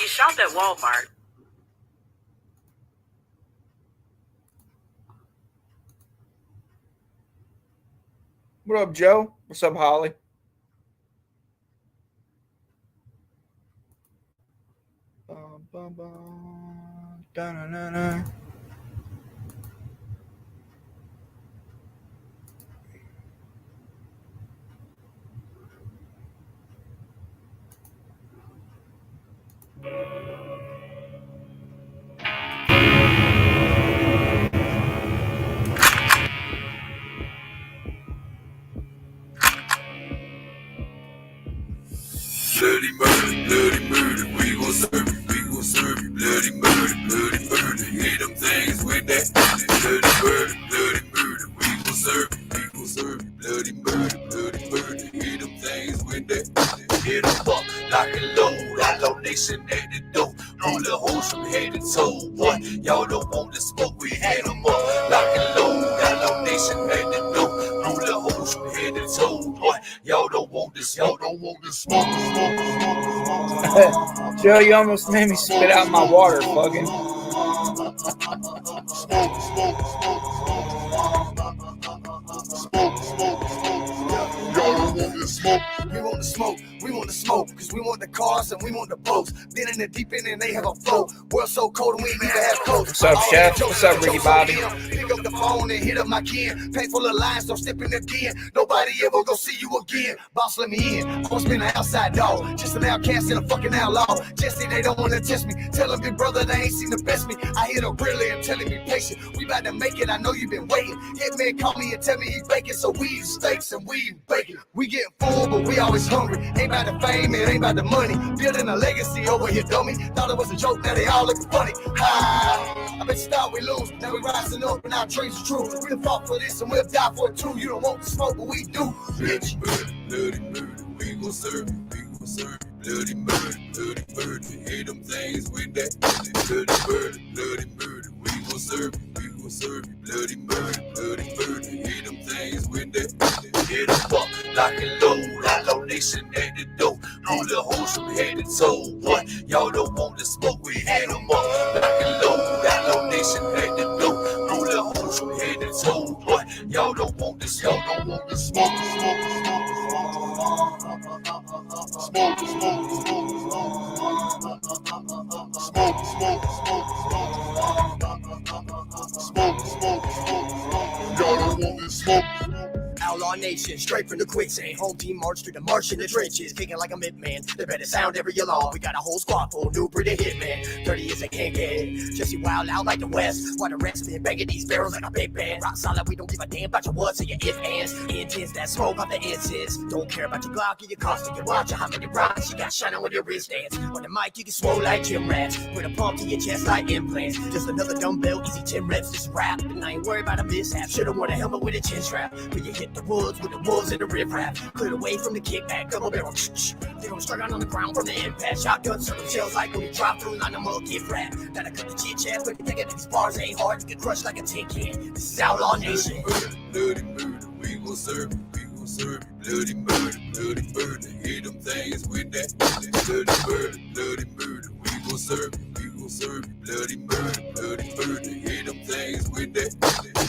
He shopped at Walmart. What up, Joe? What's up, Holly? Da-na-na-na. Bloody murder, we gon' serve you, bloody murder, hit them things with that. Bloody murder, we gon' serve you, bloody murder, hit them things with that. Hit them up, lock and load, Outlaw Nation at the door. Roll the hoes from head to toe, boy. Y'all don't want the smoke, we hit them up. Lock and load, Outlaw Nation at the door. Roll the hoes from head to toe, boy. Y'all don't want this, smoke. Joe, you almost made me spit out my water, fucking. We want the smoke, we want the smoke, cause we want the cars and we want the boats. Been in the deep end and they have a float. World so cold and we ain't even have coats. What's up, Chef? What's up, Ricky Bobby? Pick up the phone and hit up my kin. Paint full of lines, don't step in again. Nobody ever gonna see you again. Boss, let me in. I was been an outside dog, just an outcast and a fucking outlaw. Jesse, they don't wanna test me. Tell them, big brother, they ain't seen the best me. I hear them really and telling me patient. We about to make it, I know you been waiting. Hitman call me and tell me he baking, so we eat steaks and we eat bacon. We get full, but we always hungry. Ain't about the fame, it ain't about the money. Building a legacy over here, dummy. Thought it was a joke, now they all looking funny. Ha! I bet you thought we lose, now we rising up and our dreams are true. We fought for this and we'll die for it too. You don't want the smoke, but we do, bitch. Bloody murder, we gon' serve you, bloody murder, hit them things with that. Bloody murder, we gon' serve you, bloody murder, hit them things with that. Hit them up, lock and load, Outlaw Nation at the door. Roll the hoes from head to toe, boy. Y'all don't want the smoke, we hit them up. Lock and load, Outlaw Nation at the door. Roll the hoes from head to toe, boy. Y'all don't want the smoke, Y'all don't want this smoke. Outlaw Nation, straight from the quicksand. Home team march through the march in the trenches, kicking like a midman. They better sound every alarm. We got a whole squad full, new breed of hitman. 30 years a can't get. Jesse wild out like the West. While the rest been banging these barrels like a big band. Rock solid, we don't give a damn about your what's or your if ands. Intense that smoke off the incense. Don't care about your Glock or your cost or your watch or how many rocks you got shining on your wristbands. On the mic, you can swole like gym rats. Put a pump to your chest like implants. Just another dumbbell, easy 10 reps, this rap. And I ain't worried about a mishap. Should've worn a helmet with a chin strap. When you hit the woods with the wolves in the riff rap. Cleared away from the kickback, double barrel. They gon' strike out on the ground from the impact. Shotgun circle shells like when you drop through, line them up, gift rap. Gotta cut the chit chat, but thinking these bars ain't hard to get crushed like a tin can. This is Outlaw Nation. Bloody murder, we gon' serve you, bloody murder, hit them things with that. Bloody murder, we gon' serve you, bloody murder, hit them things with that.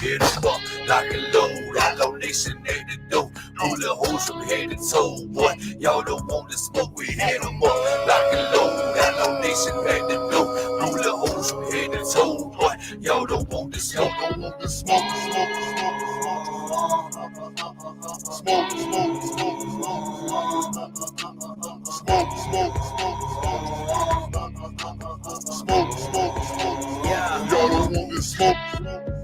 Hit them up, lock and load, Outlaw Nation at the door. Roll the hoes from head to toe, boy. Y'all don't want the smoke, we hit them up. Lock and load, Outlaw Nation at the door. Roll the hoes from head to toe, boy. Y'all don't want the smoke, Yeah. Y'all don't want this smoke.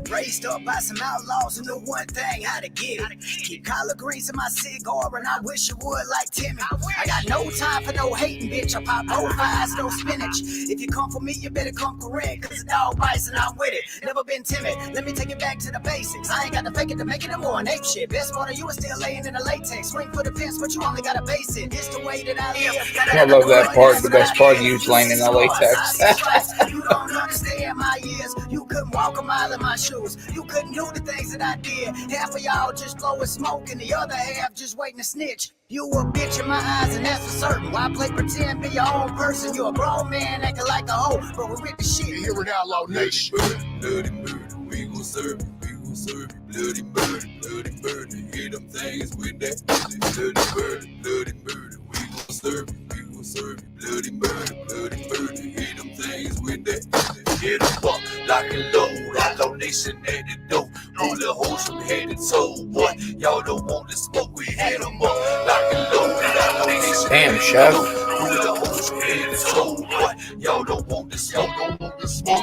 Raised up by some outlaws who know one thing, how to get it. Keep collard greens in my cigar and I wish you would like Timmy. I got no time for no hating, bitch. I pop both eyes, no spinach. If you come for me, you better come correct, cause the dog bites and I'm with it. Never been timid, let me take it back to the basics. I ain't got to fake it to make it, I'm going ape shit. Best part of you is still laying in the latex. Swing for the fence, but you only gotta base it. It's the way that I live. I love that part. The best part of you is laying in the latex. You don't understand my years. You could couldn't walk a mile in my shoes. You couldn't do the things that I did. Half of y'all just blowing smoke and the other half just waiting to snitch. You a bitch in my eyes and that's for certain. Why play pretend, be your own person? You a grown man acting like a hoe, but we with the shit. Here in Outlaw Nation. Bloody murder, we gon' serve it, we gon' serve it. Bloody murder, hit them things with that. Bloody murder, we gon' serve it, we gon' serve it. Bloody murder, hit them things with that. Hit them up, lock and load. Outlaw Nation at the door. Roll the hoes from head to toe. Boy, y'all don't want the smoke, we hit them up. Lock and load. Outlaw Nation. Damn, Chef. Roll the hoes from head to toe. Boy, y'all don't want the smoke, don't want the smoke,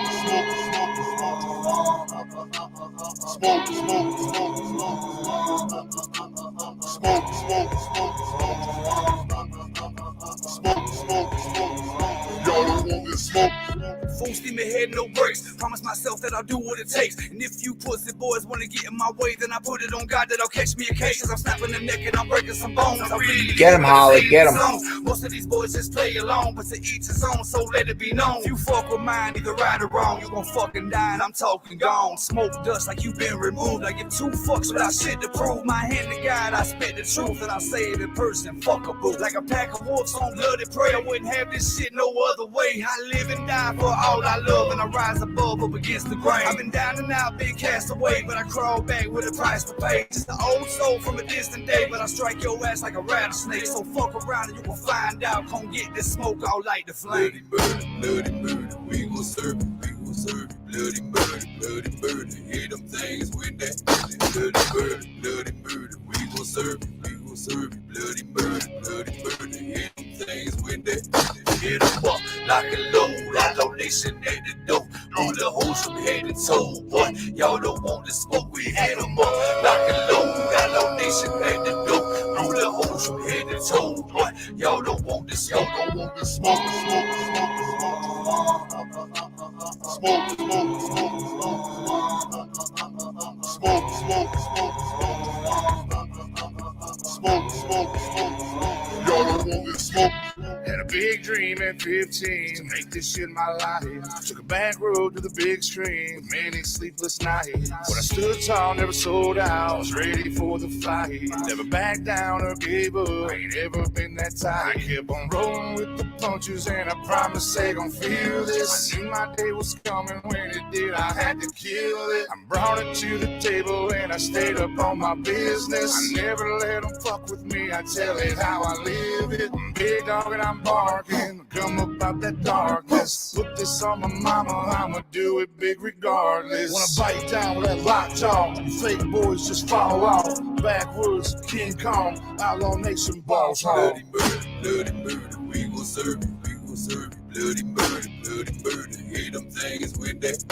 y'all don't want this smoke. Full steam ahead, no brakes. Promise myself that I'll do what it takes. And if you pussy boys wanna get in my way, then I put it on God that I'll catch me a case. Cause I'm snapping the neck and I'm breaking some bones. I really Get him, Holly, get him. Most of these boys just play along, but to each his own, so let it be known. If you fuck with mine, either right or wrong, you gon' fucking die and I'm talking gone. Smoke dust like you been removed. I give two fucks without shit to prove. My hand to God, I spit the truth and I say it in person. Fuck a boo. Like a pack of wolves on bloody prey, I wouldn't have this shit no other way. I live and die for all I love and I rise above up against the grain. I've been down and out, been cast away, but I crawl back with a price to pay. Just an old soul from a distant day, but I strike your ass like a rattlesnake. So fuck around and you will find out. Come get this smoke all like the flame. Bloody murder, we gon' serve it, we gon' serve it. Bloody murder, hit them things with that. Bloody murder, we gon' serve it, we gon' serve it. Bloody murder, hit them things with that. Hit them up, lock and load. Outlaw Nation at the door. Roll the hoes from head to toe. Boy, y'all don't want the smoke, we hit them up. Lock and load. Outlaw Nation at the door. Roll the hoes from head to toe. Boy, y'all don't want the smoke, don't want the smoke, y'all don't want this smoke. Had a big dream at 15 to make this shit my life. Took a back road to the big stream, many sleepless nights. When I stood tall, never sold out, was ready for the fight. Never backed down or gave up, ain't ever been that tight. I kept on rolling with the punches and I promised they gon' feel this. I knew my day was coming, when it did I had to kill it. I brought it to the table and I stayed up on my business. I never let them fuck with me, I tell it how I live it. I'm big dog and I'm barking, come up out that darkness. Put this on my mama, I'ma do it big regardless. Wanna bite down with that lockjaw, you fake boys just fall off. Backwoods, King Kong, Outlaw Nation balls hard. Bloody murder, we gon' serve it, we gon' serve it. Bloody murder, hit them things with that.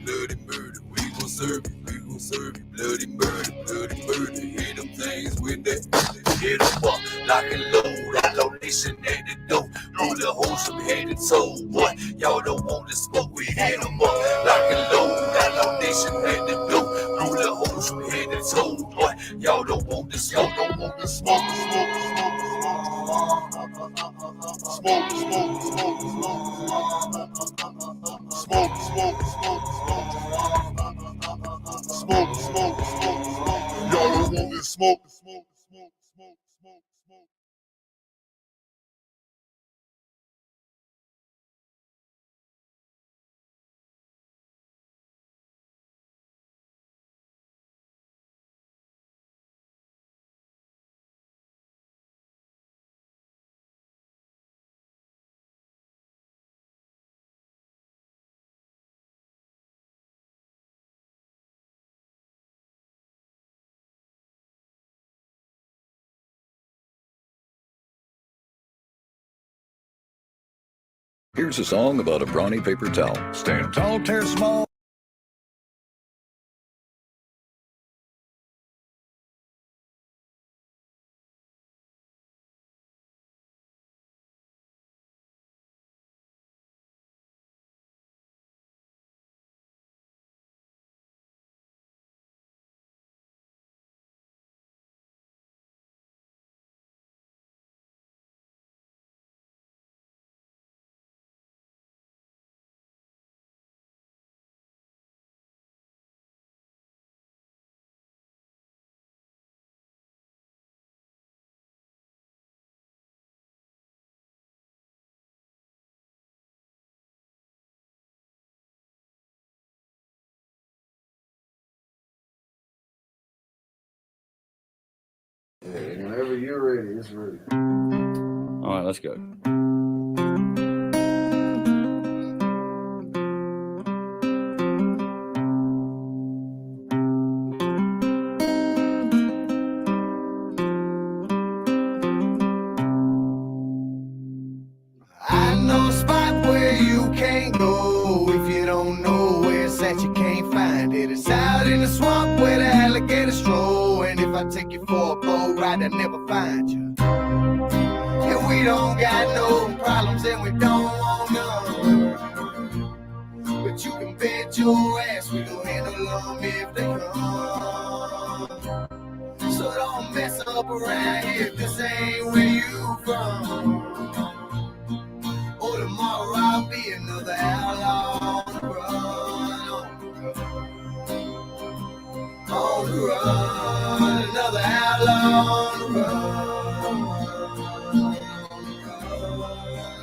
Bloody murder, we gon' serve it, we gon' serve it. Bloody murder, hit them things with that. Hit them up, lock and load. Outlaw Nation at the door. Roll the hoes from head to toe. Boy, y'all don't want the smoke, we hit them up. Lock and load. Outlaw Nation at the door. Roll the hoes from head to toe. Boy, y'all don't want the smoke, don't want the smoke, y'all don't want this smoke. Here's a song about a brawny paper towel. Stand tall, tear small. Whenever you're ready, it's ready. All right, let's go. I know a spot where you can't go if you don't know where it's at. You can't find it. It's out in the swamp where the alligators stroll. And if I take you for a boat ride, I'll never find you. And we don't got no problems, and we don't want none. But you can bet your ass we gon' handle them if they come. So don't mess up around here if this ain't where you from. Or tomorrow I'll be another outlaw on the run. On the run, another outlaw on the run.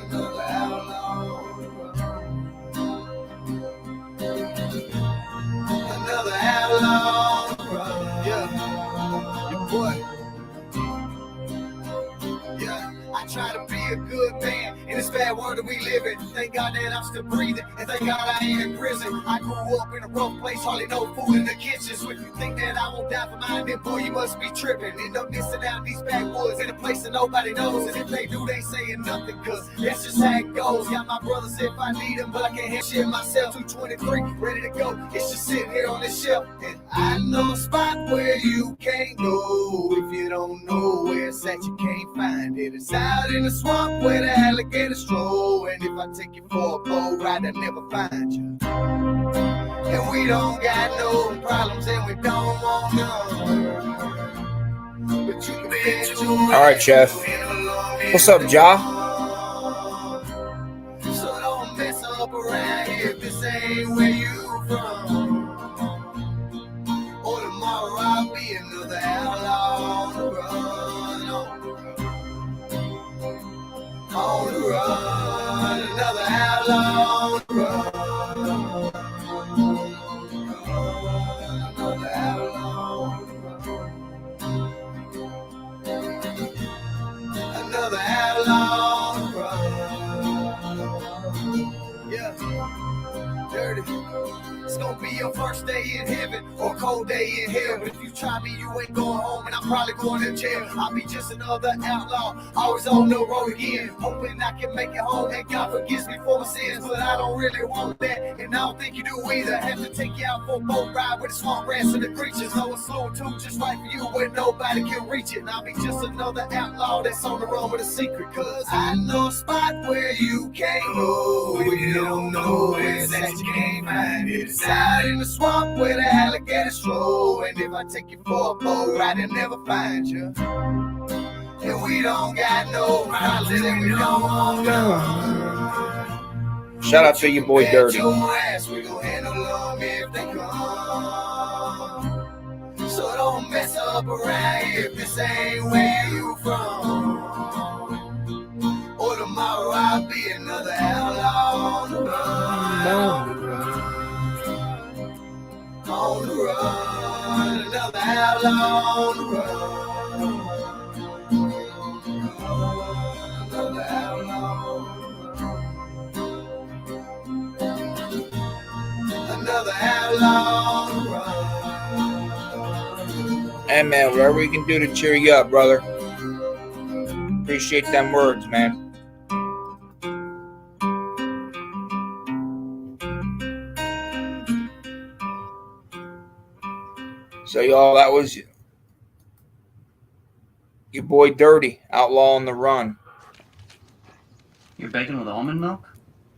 Another outlaw on the run. Another outlaw on the run. Yeah, your boy. Yeah, I try to be a good man in this bad world that we live in. Thank God that I'm still breathing, and thank God I ain't in prison. I grew up in a rough place, hardly no food in the kitchen. So if you think that I won't die for mine, then boy, you must be tripping. End up missing out these backwoods in a place that nobody knows. And if they do, they saying nothing, cause that's just how it goes. Got my brothers if I need them, but I can't have shit myself. 223, ready to go. It's just sitting here on this shelf. And I know a spot where you can't go if you don't know where it's at. You can't find it. It's out in the swamp where the alligators stroll. And if I take you for a boat ride, I'll never find you. And we don't got no problems, and we don't want none. But you can bet your All right, Chef. What's up, Ja? So don't mess up around here if this ain't where you from. Or tomorrow I'll be another outlaw on the run. On the run, another outlaw on the run. Another outlaw on the run. Another outlaw on the run. Yeah, dirty. It's gonna be your first day in heaven or cold day in hell. But if you try me, you ain't going home, and I'm probably going to jail. I'll be just another outlaw, always on the road again, hoping I can make it home and God forgives me for my sins. But I don't really want that, and I don't think you do either. Have to take you out for a boat ride with the swamp rats and the creatures. Know it's slow too, just right for you where nobody can reach it. And I'll be just another outlaw that's on the road with a secret. Cause I know a spot where you can't go if you don't know where it's at. You can't find it. It's out in the swamp where the alligators stroll. And if I take you for a boat ride, I'll never find you. And we don't got no problems, and we don't want none. Shout out to your boy Dirty. Your ass, we gon' handle them if they come. So don't mess up around here if this ain't where you from. Or tomorrow I'll be another outlaw on the run. On the run, another outlaw on the run. Another outlaw on the run. Another outlaw on the run. Hey, man, whatever we can do to cheer you up, brother. Appreciate them words, man. So, y'all, that was your boy Dirty, outlaw on the run. You're baking with almond milk?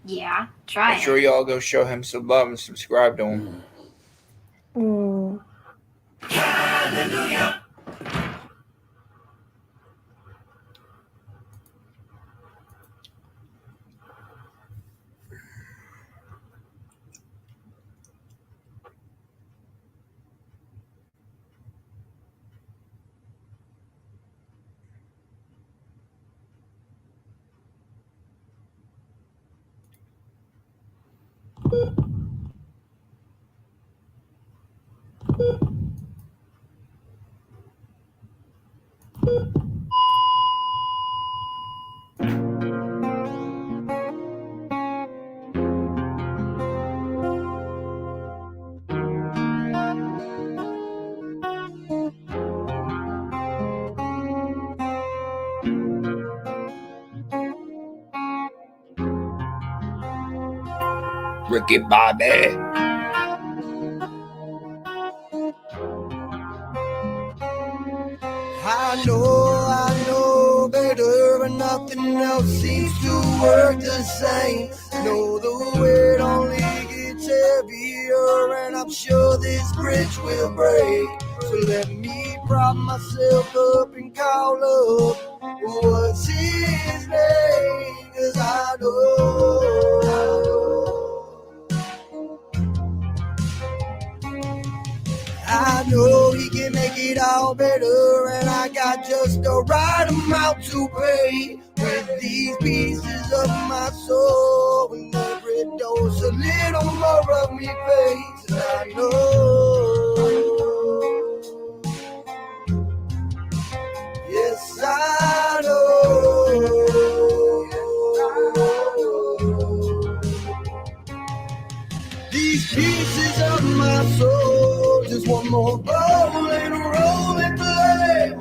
Yeah, try Make sure y'all go show him some love and subscribe to him. Hallelujah. Ricky Bobby. I know better, and nothing else seems to work the same. Know the weight only gets heavier, and I'm sure this bridge will break. So let me prop myself up and call up what's his name, 'cause I know he can make it all better, and I got just the right amount to pay with these pieces of my soul. And every dose a little more of me face, and I know, yes I know. These pieces of my soul just want more roll and play.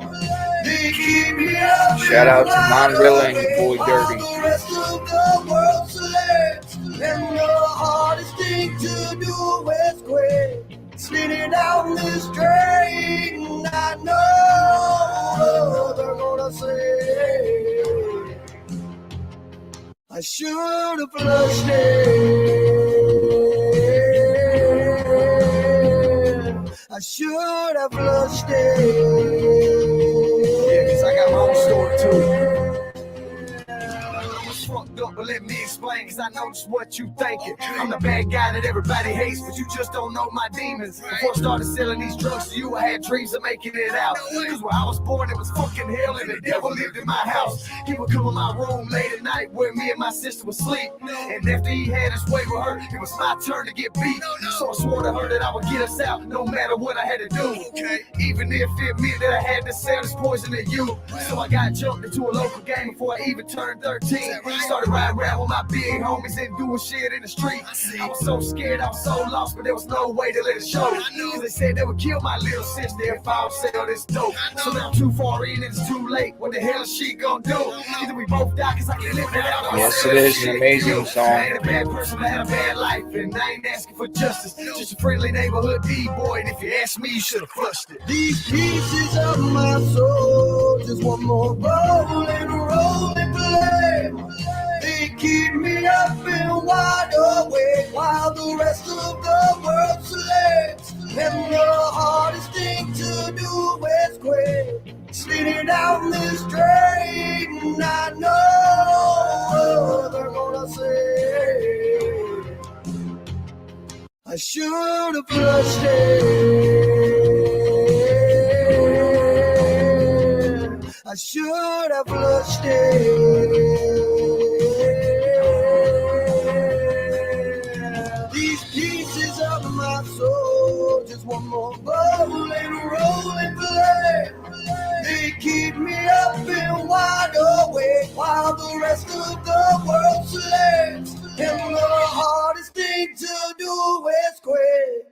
They keep me up. Shout out to Monrilla and Fully Dirty. The rest of the world sleeps, and the hardest thing to do is quit. Spinning down this drain, I know they're gonna say I should have flushed it. I should have flushed it. Yeah, 'cause I got my own story too. Fucked up, but let me explain, 'cause I know just what you thinking. I'm the bad guy that everybody hates, but you just don't know my demons. Before I started selling these drugs to you, I had dreams of making it out. 'Cause where I was born, it was fucking hell, and the devil lived in my house. He would come in my room late at night where me and my sister would sleep. And after he had his way with her, it was my turn to get beat. So I swore to her that I would get us out, no matter what I had to do. Even if it meant that I had to sell this poison to you. So I got jumped into a local game before I even turned 13. Started riding around with my big homies and doing shit in the street. I was so scared, I was so lost, but there was no way to let it show. 'Cause they said they would kill my little sister if I would sell this dope. So now I'm too far in, it's too late. What the hell is she gonna do? Either we both die, 'cause I can't live it out. Yes, it is an amazing song. I ain't a bad person, I had a bad life, and I ain't asking for justice. Just a friendly neighborhood D-boy, and if you ask me, you should have flushed it. These pieces of my soul just want more roll and play. They keep me up and wide awake while the rest of the world sleeps. And the hardest thing to do is quit. Spinning down this drain, I know they're gonna say I should have flushed it. I should have flushed it. These pieces of my soul just want more roll and play. They keep me up and wide awake while the rest of the world sleeps. And the hardest thing to do is quit.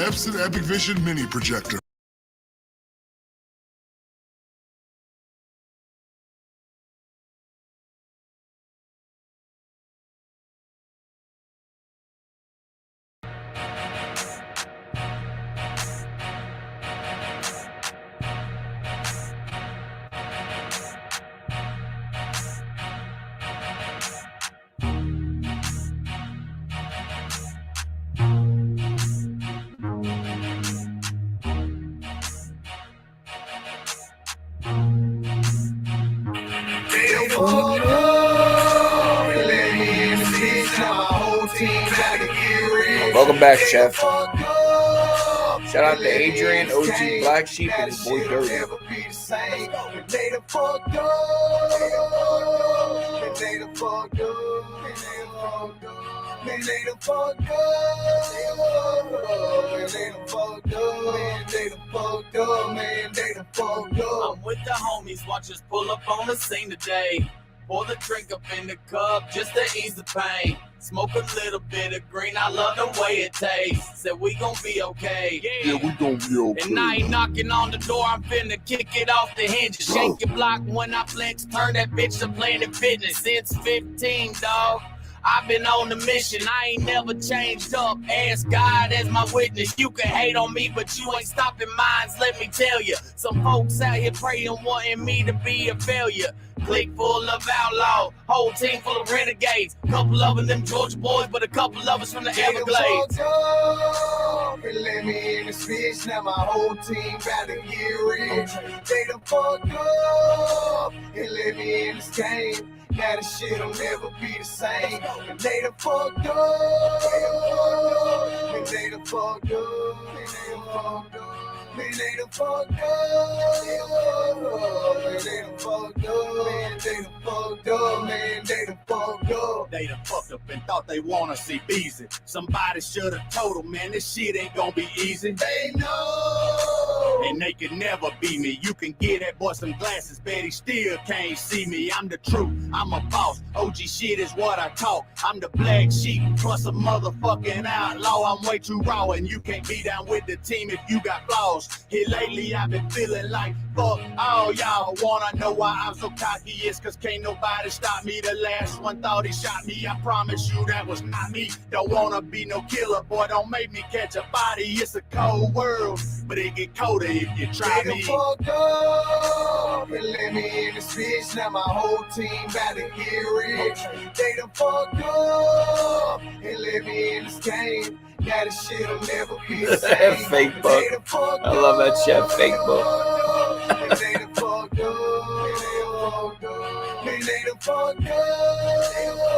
Epson Epic Vision Mini Projector. Welcome back, Chef. Shout out to Adrian, OG Black Sheep, and his boy Dirty. They done fucked up. They done fucked up. Man, they done fucked up. Man, they done fucked up. Man, they done fucked up. Man, they done fucked up. I'm with the homies, watch us pull up on the scene today. Pour the drink up in the cup just to ease the pain. Smoke a little bit of green, I love the way it tastes. Said we gon' be okay. Yeah, we gon' be okay. And I ain't knocking on the door, I'm finna kick it off the hinges. Shake your block when I flex, turn that bitch to Planet Fitness. Since 15, dog, I've been on the mission, I ain't never changed up. Ask God as my witness. You can hate on me, but you ain't stopping minds, let me tell you. Some folks out here praying, wanting me to be a failure. Clique full of outlaw, whole team full of renegades. Couple of them Georgia boys, but a couple of us from the Everglades. And let me in this bitch, now my whole team about to get rich. They done fucked up and let me in this game. Now this shit'll never be the same. And they done fucked up. And they done fucked up. And they done fucked up. Man, they done fucked up. Man, they done fucked up. Man, they done fucked up. Man, they done fucked up. They done fucked up and thought they wanna see Beezy. Somebody should've told them, man, this shit ain't gonna be easy. They know. And they can never be me. You can get that boy some glasses, but he still can't see me. I'm the truth, I'm a boss. OG shit is what I talk. I'm the black sheep plus a motherfucking outlaw. I'm way too raw and you can't be down with the team if you got flaws. Here lately I've been feeling like fuck all y'all. Wanna know why I'm so cocky? It's cause can't nobody stop me. The last one thought he shot me. I promise you that was not me. Don't wanna be no killer, boy, don't make me catch a body. It's a cold world, but it get colder if you try They done me. fucked up and let me in this bitch. Now my whole team about to get rich. They done fucked up and let me in this game. Now this shit'll never be the same. Fake book. They done fucked I love that shit, fake book. up. And they done fucked up. And they done fucked up. Man, they done fucked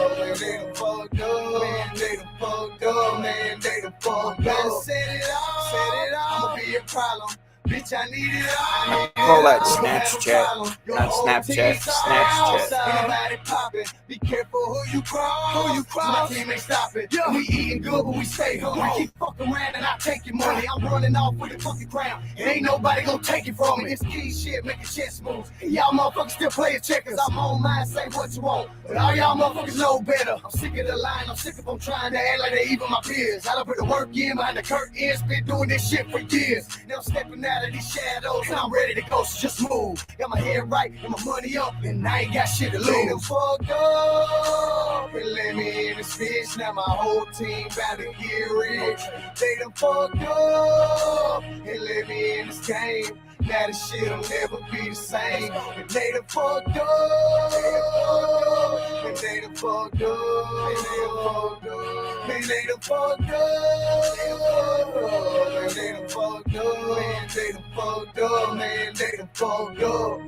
up. Man, they done fucked up. Man, they done fucked up. Man, they done fucked up. Set it off. Set it off. I'ma be a problem. Bitch, I need it all. Call that Snapchat. Not Snapchat, Snapchat. Anybody poppin', be careful who you cross. Who you cross. My team ain't stopping. Yeah. We eating good, but we stay hungry. Keep fucking around and I take your money. I'm running off with the fucking crown. And ain't nobody gonna take it from me. It's key shit, making chess moves. And y'all motherfuckers still playing checkers. I'm on mine, say what you want. But all y'all motherfuckers know better. I'm sick of the line. I'm sick of them trying to act like they even my peers. I done put the work in behind the curtains. Been doing this shit for years. Now I'm stepping out of these shadows and I'm ready to go, so just move. Got my head right and my money up, and I ain't got shit to lose. They done fucked up and let me in this bitch. Now my whole team about to get rich. They done fucked up and let me in this game. Now this shit'll never be the same. And they done fucked up. And they done fucked up. And they done fucked up. Man, they done fucked up. Man, they done fucked up. Man, they done fucked up. Man, they done fucked up.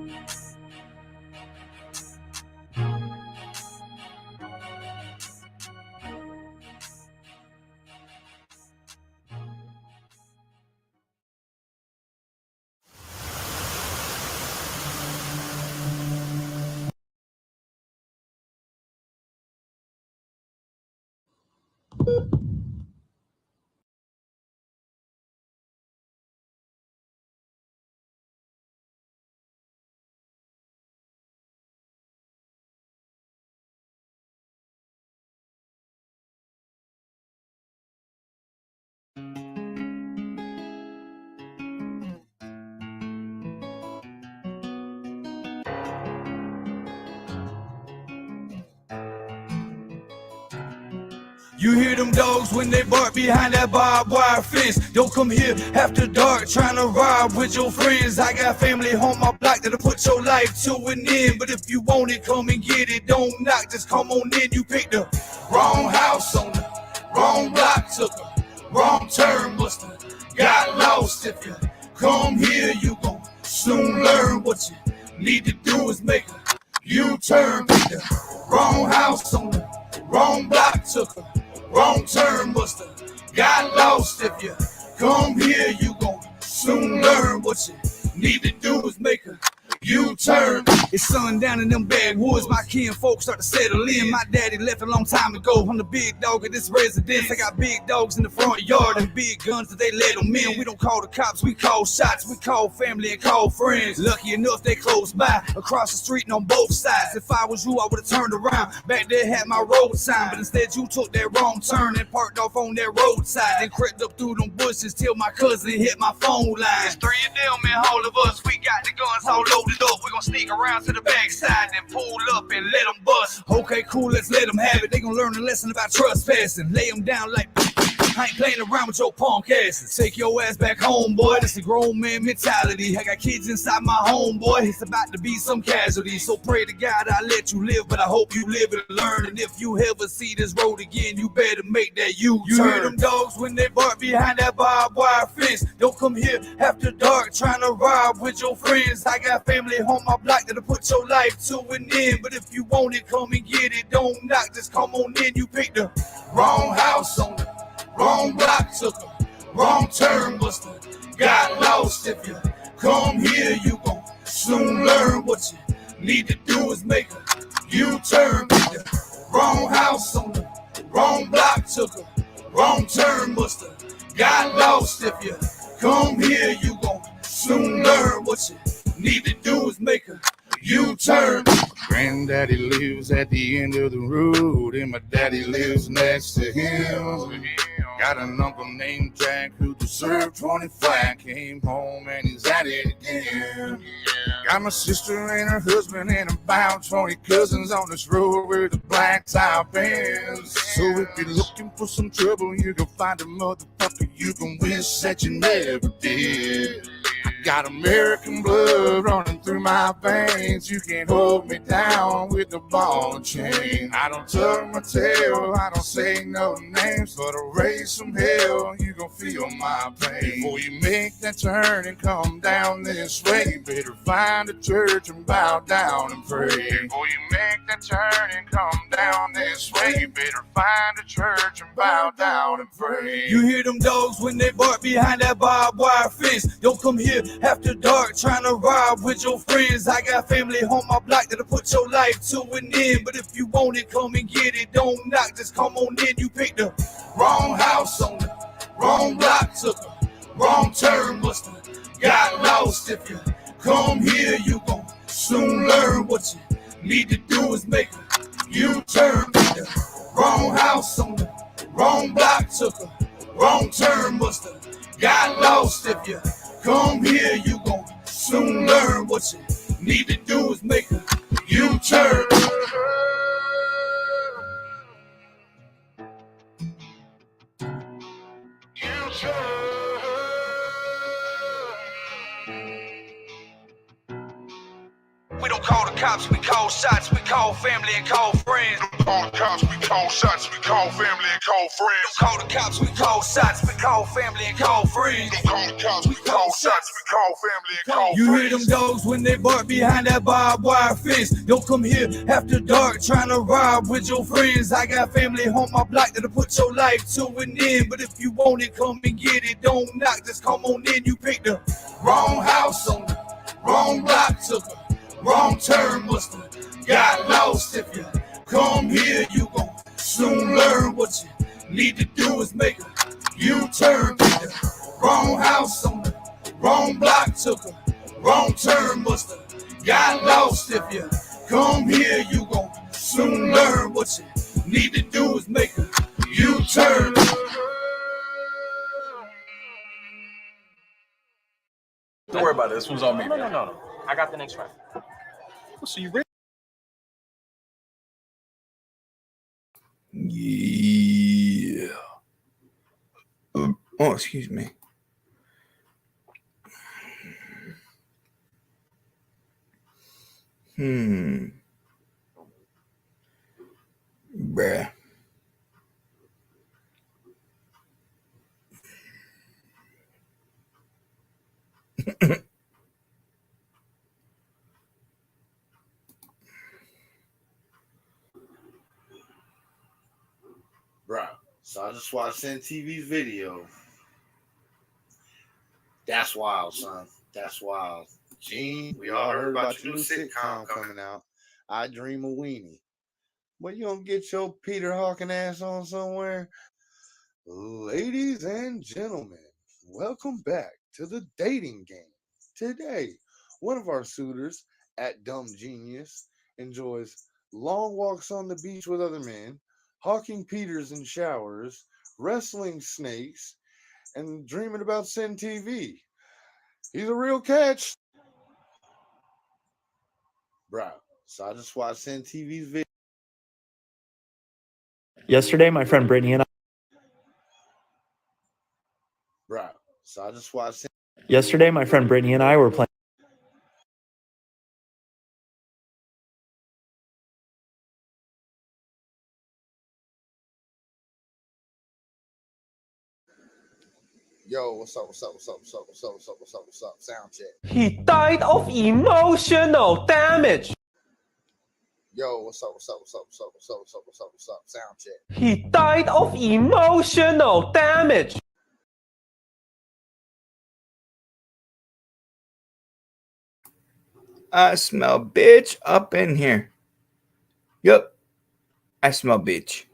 You hear them dogs when they bark behind that barbed wire fence. Don't come here after dark trying to rob with your friends. I got family on my block that'll put your life to an end. But if you want it, come and get it. Don't knock, just come on in. You picked the wrong house on the wrong block, took a wrong turn, musta got lost. If you come here, you gon' soon learn what you need to do is make a U-turn. Picked the wrong house on the wrong block, took a wrong turn, musta got lost. If you Come here, you gon' soon learn. What you need to do is make a U-turn. It's sundown in them backwoods. My kin folks start to settle in. My daddy left a long time ago. I'm the big dog of this residence. I got big dogs in the front yard and big guns that they let them in. We don't call the cops, we call shots. We call family and call friends. Lucky enough they close by, across the street and on both sides. If I was you, I would've turned around. Back there had my road sign, but instead you took that wrong turn and parked off on that roadside. Then crept up through them bushes till my cousin hit my phone line. It's three of them and all of us. We got the guns all loaded up. We gon' sneak around to the backside and pull up and let them bust. Okay, cool, let's let them have it. They gon' learn a lesson about trespassing. Lay them down like I ain't playing around with your punk asses. Take your ass back home, boy. That's the grown man mentality. I got kids inside my home, boy. It's about to be some casualties. So pray to God I let you live, but I hope you live and learn. And if you ever see this road again, you better make that U-turn. You hear them dogs when they bark behind that barbed wire fence. Don't come here after dark trying to rob with your friends. I got family on my block that'll put your life to an end. But if you want it, come and get it. Don't knock, just come on in. You picked the Wrong house on the wrong block, took a wrong turn, buster. Got lost. If you come here, you gon' soon learn. What you need to do is make a U-turn. Pick the wrong house on the wrong block, took a wrong turn, buster. Got lost. If you come here, you gon' soon learn. What you need to do is make a U-turn. Granddaddy lives at the end of the road, and my daddy lives next to him. Got an uncle named Jack who deserved 25. Came home and he's at it again. Got my sister and her husband and about 20 cousins on this road where the black top ends. So if you're looking for some trouble, you can find a motherfucker you can wish that you never did. Got American blood running through my veins. You can't hold me down with the ball and chain. I don't tuck my tail, I don't say no names, but to raise some hell, you gon' feel my pain. Before you make that turn and come down this way, better find a church and bow down and pray. Before you make that turn and come down this way, better find a church and bow down and pray. You hear them dogs when they bark behind that barbed wire fence. Don't come here after dark trying to rob with your friends. I got family on my block that'll put your life to an end. But if you want it, come and get it. Don't knock, just come on in. You picked the Wrong house on the wrong block, took a wrong turn, buster. Got lost. If you come here, you gon' soon learn. What you need to do is make a U-turn. Pick the wrong house on the wrong block, took a wrong turn, buster. Got lost. If you come here, you gon' soon learn. What you need to do is make a U-turn. We don't call the cops, we call shots, we call family and call friends. We don't call the cops, we call shots, we call family and call friends. Don't call the cops, we call shots, we call family and call friends. We don't call the cops, we call shots, we call family and call You friends. hear them dogs when they bark behind that barbed wire fence. Don't come here after dark trying to rob with your friends. I got family on my block that'll put your life to an end. But if you want it, come and get it. Don't knock, just come on in. You picked the Wrong house on the wrong block, took a wrong turn, buster. Got lost. If you come here, you gon' soon learn. What you need to do is make a U-turn. Pick the wrong house on the wrong block, took a wrong turn, buster. Got lost. If you come here, you gon' soon learn. What you need to do is make a U-turn. Don't worry about it. This one's on me. No. I got the next round. So you ready? Yeah. Oh, excuse me. Bruh. Bro, so I just watched NTV's video That's wild, son. That's wild. Gene, we all heard about your new sitcom coming out. I Dream of Weenie. Well, you don't get your Peter Hawking ass on somewhere? Ladies and gentlemen, welcome back to the dating game. Today, one of our suitors at Dumb Genius enjoys long walks on the beach with other men, hawking Peters in showers, wrestling snakes, and dreaming about Sin TV. He's a real catch. Bro, so I just watched Sin TV's video. Yesterday, my friend Brittany and I. Bro, so I just watched. Yesterday, my friend Brittany and I were playing. Yo, what's up? What's up? What's up? What's up? What's up? What's up? What's up? What's up? Sound check. He died of emotional damage. Yo, what's up? What's up? What's up? What's up? What's up? What's up? What's up? What's up? Sound check. He died of emotional damage. I smell bitch up in here. Yup. I smell bitch.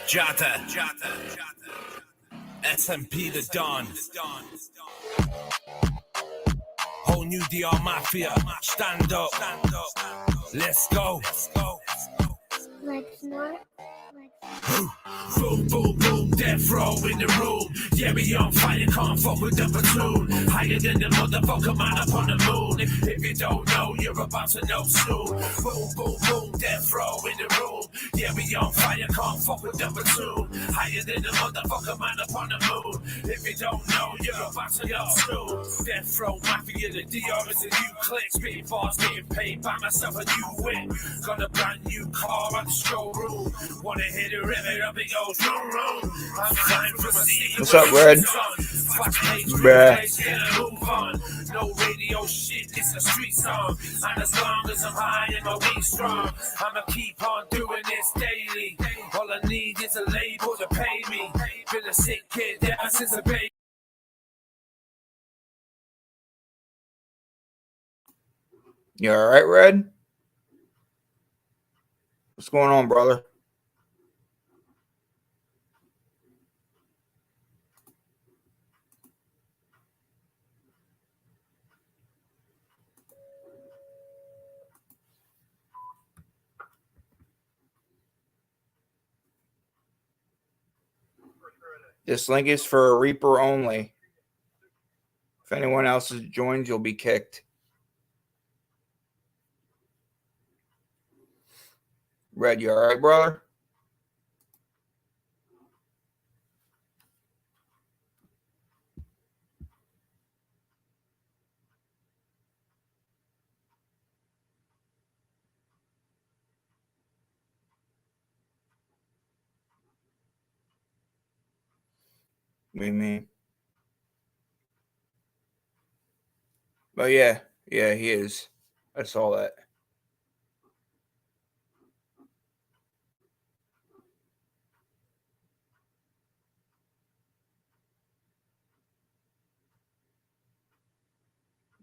Jota, SMP the Don. Whole new DR Mafia, stand up. Let's go. Let's not. Boom, boom, boom, death row in the room. Yeah, we on fire, can't fuck with the platoon. Higher than the motherfucker man up on the moon. If you don't know, you're about to know soon. Boom, boom, boom, death row in the room. Yeah, we on fire, can't fuck with the platoon. Higher than the motherfucker man up on the moon. If you don't know, you're about to know soon. Death row mafia, the DR is a new click. Spitting fast, getting paid by myself, a new win. Got a brand new car on the showroom. Wanna hit a rivet up, it goes room, room. I'm flying from a sea. What's up, Red? Bruh. No radio shit, it's a street song. And as long as I'm high and my weed strong, I'ma keep on doing this daily. All I need is a label to pay me. Been a sick kid ever since a baby. You alright, Red? What's going on, brother? This link is for Reaper only. If anyone else has joined, you'll be kicked. Red, you alright, brother? What do you mean? Oh, yeah. Yeah, he is. I saw that.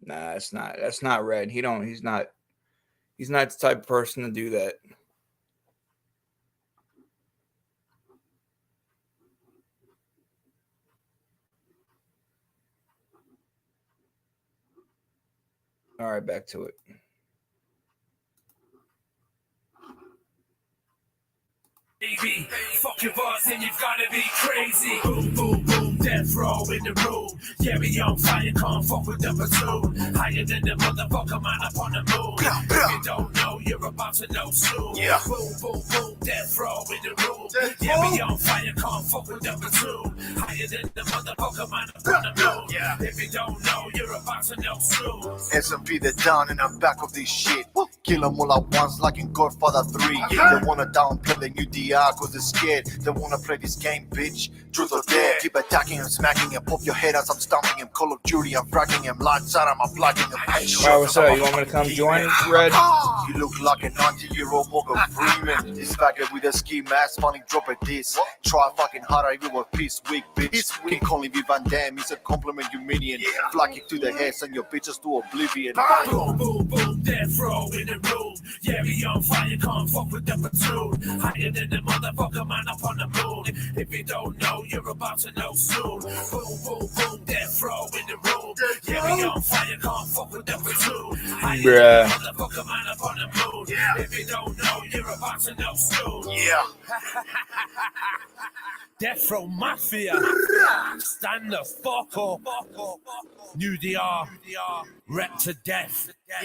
Nah, it's not. That's not Red. He's not the type of person to do that. All right, back to it. Fuck your boss and you've gotta be crazy. Boom, boom, boom, death row in the room. Yeah, we on fire, can't fuck with the platoon. Higher than the motherfucker man up on the moon. If you don't know, you're about to know soon. Yeah. Boom, boom, boom, death row in the room. Yeah, we on fire, can't fuck with the platoon. Higher than the motherfucker man up on the moon. Yeah. If you don't know, you're about to know soon. S&P, they're down and I'm back of this shit. Kill them all at once like in Godfather 3. They wanna downplay the new DR cause they're scared. They wanna play this game, bitch. Truth or dare. Keep attacking him, smacking him, pop your head as I'm stomping him. Call of Duty, I'm fracking him. Lights out, I'm plugging him. Wow, what's up? You want me to come join, Red? You look like a 90-year-old Morgan Freeman. This faggot with a ski mask, finally drop a diss. Try fucking harder, even with peace weak, bitch. Keep calling me Van Damme, it's a compliment, you minion. Fly kick to the head, send your bitches to oblivion. Boom, boom, boom, death row in the room. Yeah, we on fire, can't fuck with the platoon. Higher than the motherfucker man up on the moon. If you don't know, you're about to know soon. Boom, boom, boom, death row in the room. Yeah, we on fire, can't fuck with the platoon. Higher than the motherfucker man up on the moon. If you don't know, you're about to know soon. Yeah. Death row mafia. Stand the fuck up. New DR. Rep to death. Yeah.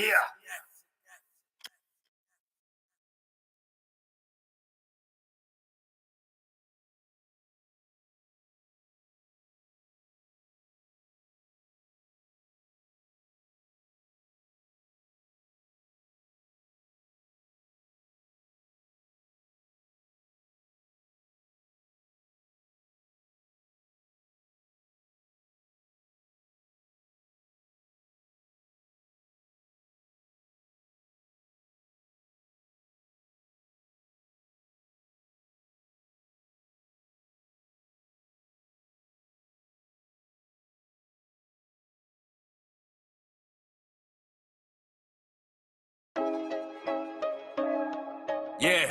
Yeah.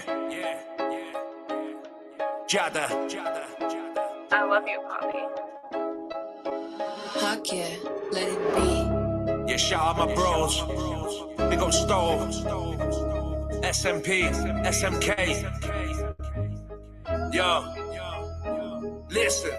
Jada. I love you, Poppy. Fuck yeah, let it be. Yeah, shout out my bros. Big up Stove. SMP. SMK. Yo. Listen.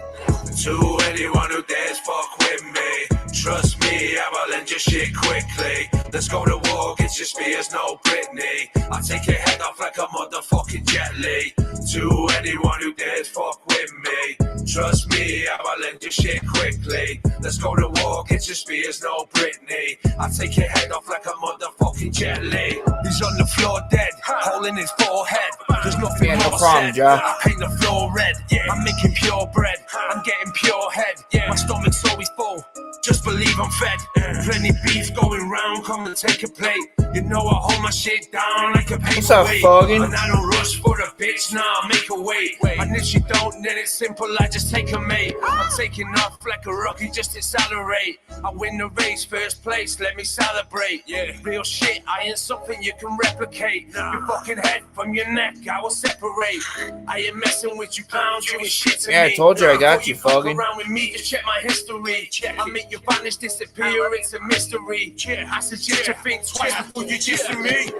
To anyone who dares fuck with me, trust me, I will end your shit quickly. Let's go to war, get your spears, no Britney. I take your head off like a motherfucking Jet Li. To anyone who dares fuck with me, trust me, I will end your shit quickly. Let's go to war, get your spears, no Britney. I take your head off like a motherfucking Jet Li. He's on the floor dead, hole in his forehead. There's nothing no more problem, said. Joe. I paint the floor red, I'm making pure bread. I'm getting pure head, my stomach's always full. Just believe I'm fed. Plenty beef going round, come and take a plate. You know I hold my shit down like a paperweight. What's up, Foggin? And I don't rush for the bitch, nah, I make her wait. And if she don't, then it's simple, I just take her mate. I'm taking off like a rocket, just accelerate. I win the race, first place, let me celebrate. Real shit, I ain't something you can replicate. Your fucking head from your neck, I will separate. I ain't messing with you clowns, you ain't shit to me. Yeah, I told you I got you, Foggin. Around with me, just check my history. I make you vanish, disappear, it's a mystery. I suggest you think twice before you dissing me.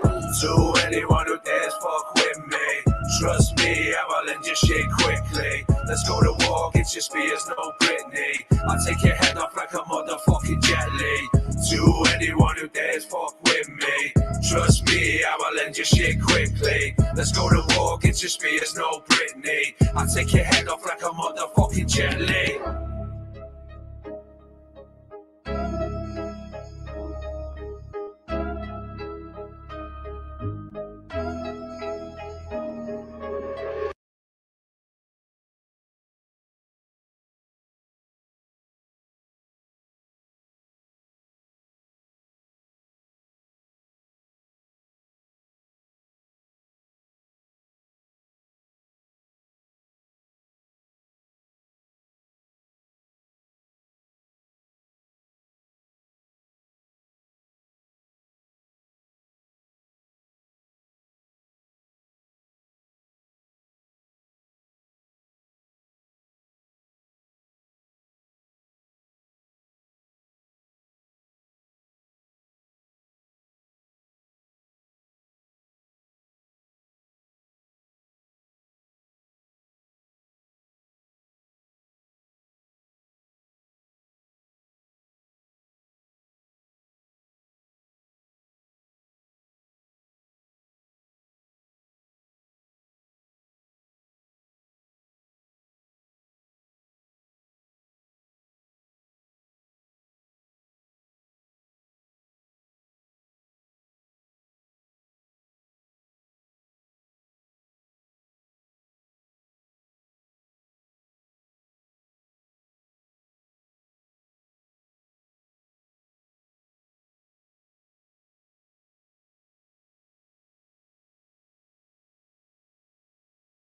To anyone who dares fuck with me, trust me, I will end your shit quickly. Let's go to war, get your spears, no Britney. I'll take your head off like a motherfucking Jet Li. To anyone who dares fuck with me, trust me, I will end your shit quickly. Let's go to war, get your spears, no Britney. I'll take your head off like a motherfucking Jet Li.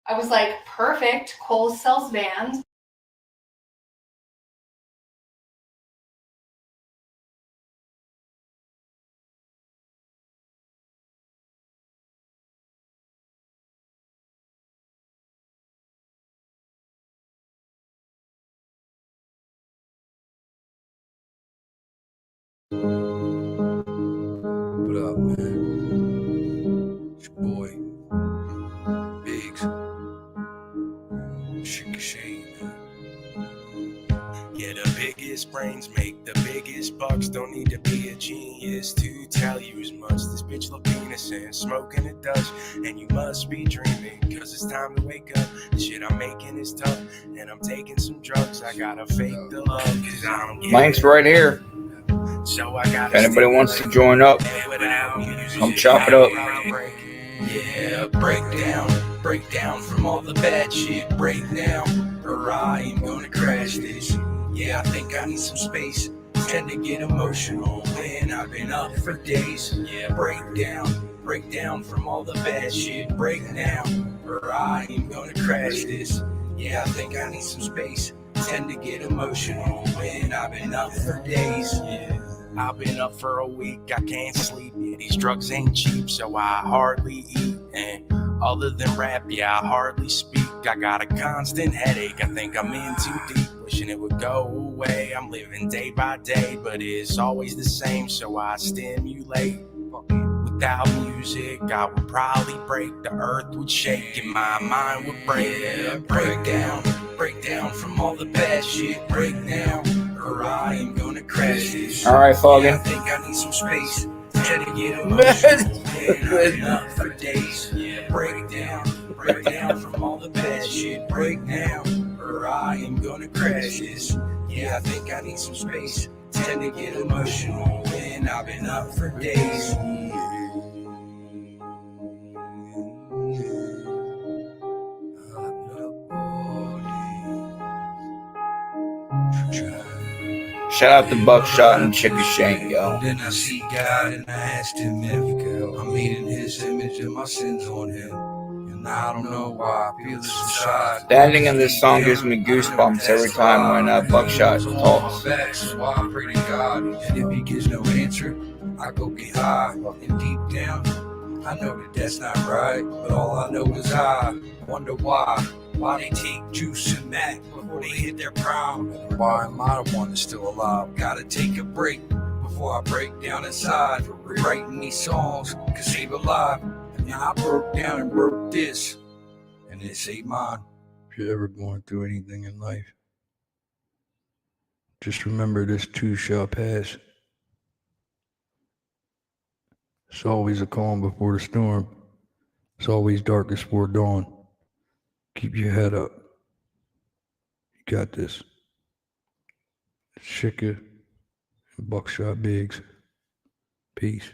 I was like, perfect. Kohl's sells Vans. What up, man? It's your boy, Biggs. Shake a shame, man. Yeah, the biggest brains make the biggest bucks. Don't need to be a genius to tell you as much. This bitch look innocent, smoking a Dutch, and you must be dreaming, cause it's time to wake up. The shit I'm making is tough, and I'm taking some drugs. I gotta fake the love, cause I don't get Link's right here. So I got If anybody wants to join up, come chop it up. Yeah, break down from all the bad shit. Break down, or I am gonna crash this. Yeah, I think I need some space. Tend to get emotional when I've been up for days. Yeah, break down from all the bad shit. Break down, or I am gonna crash this. Yeah, I think I need some space. Tend to get emotional when I've been up for days. Yeah. I've been up for a week, I can't sleep. Yeah, these drugs ain't cheap, so I hardly eat. And other than rap, yeah, I hardly speak. I got a constant headache, I think I'm in too deep. Wishing it would go away. I'm living day by day, but it's always the same, so I stimulate. Without music, I would probably break. The earth would shake and my mind would break. Yeah, break down from all the bad shit. Break down, or I am gonna crash this. All right, Foggin. Yeah, I think I need some space. Try to get emotional. Man, I've been up for days. Yeah, break down from all the bad shit. Break down, or I am gonna crash this. Yeah, I think I need some space. Tend to get emotional when I've been up for days. Shout out to Buckshot and Chicken Shank, yo. Then I see God and I asked him if I made in his image and my sins on him. And I don't know why I feel this inside. The ending of this song gives me goosebumps every time when Buckshot talks. So I pray to God, and if he gives no answer, I go get high. And deep down, I know that that's not right. But all I know is I wonder why they take juice and Mac before they hit their prime. Why am I the one that's still alive? Gotta take a break before I break down inside. Writing these songs to save a life. And now I broke down and wrote this, and this ain't mine. If you're ever going through anything in life, just remember this too shall pass. It's always a calm before the storm. It's always darkest before dawn. Keep your head up. You got this. Shika and Buckshot Biggs. Peace.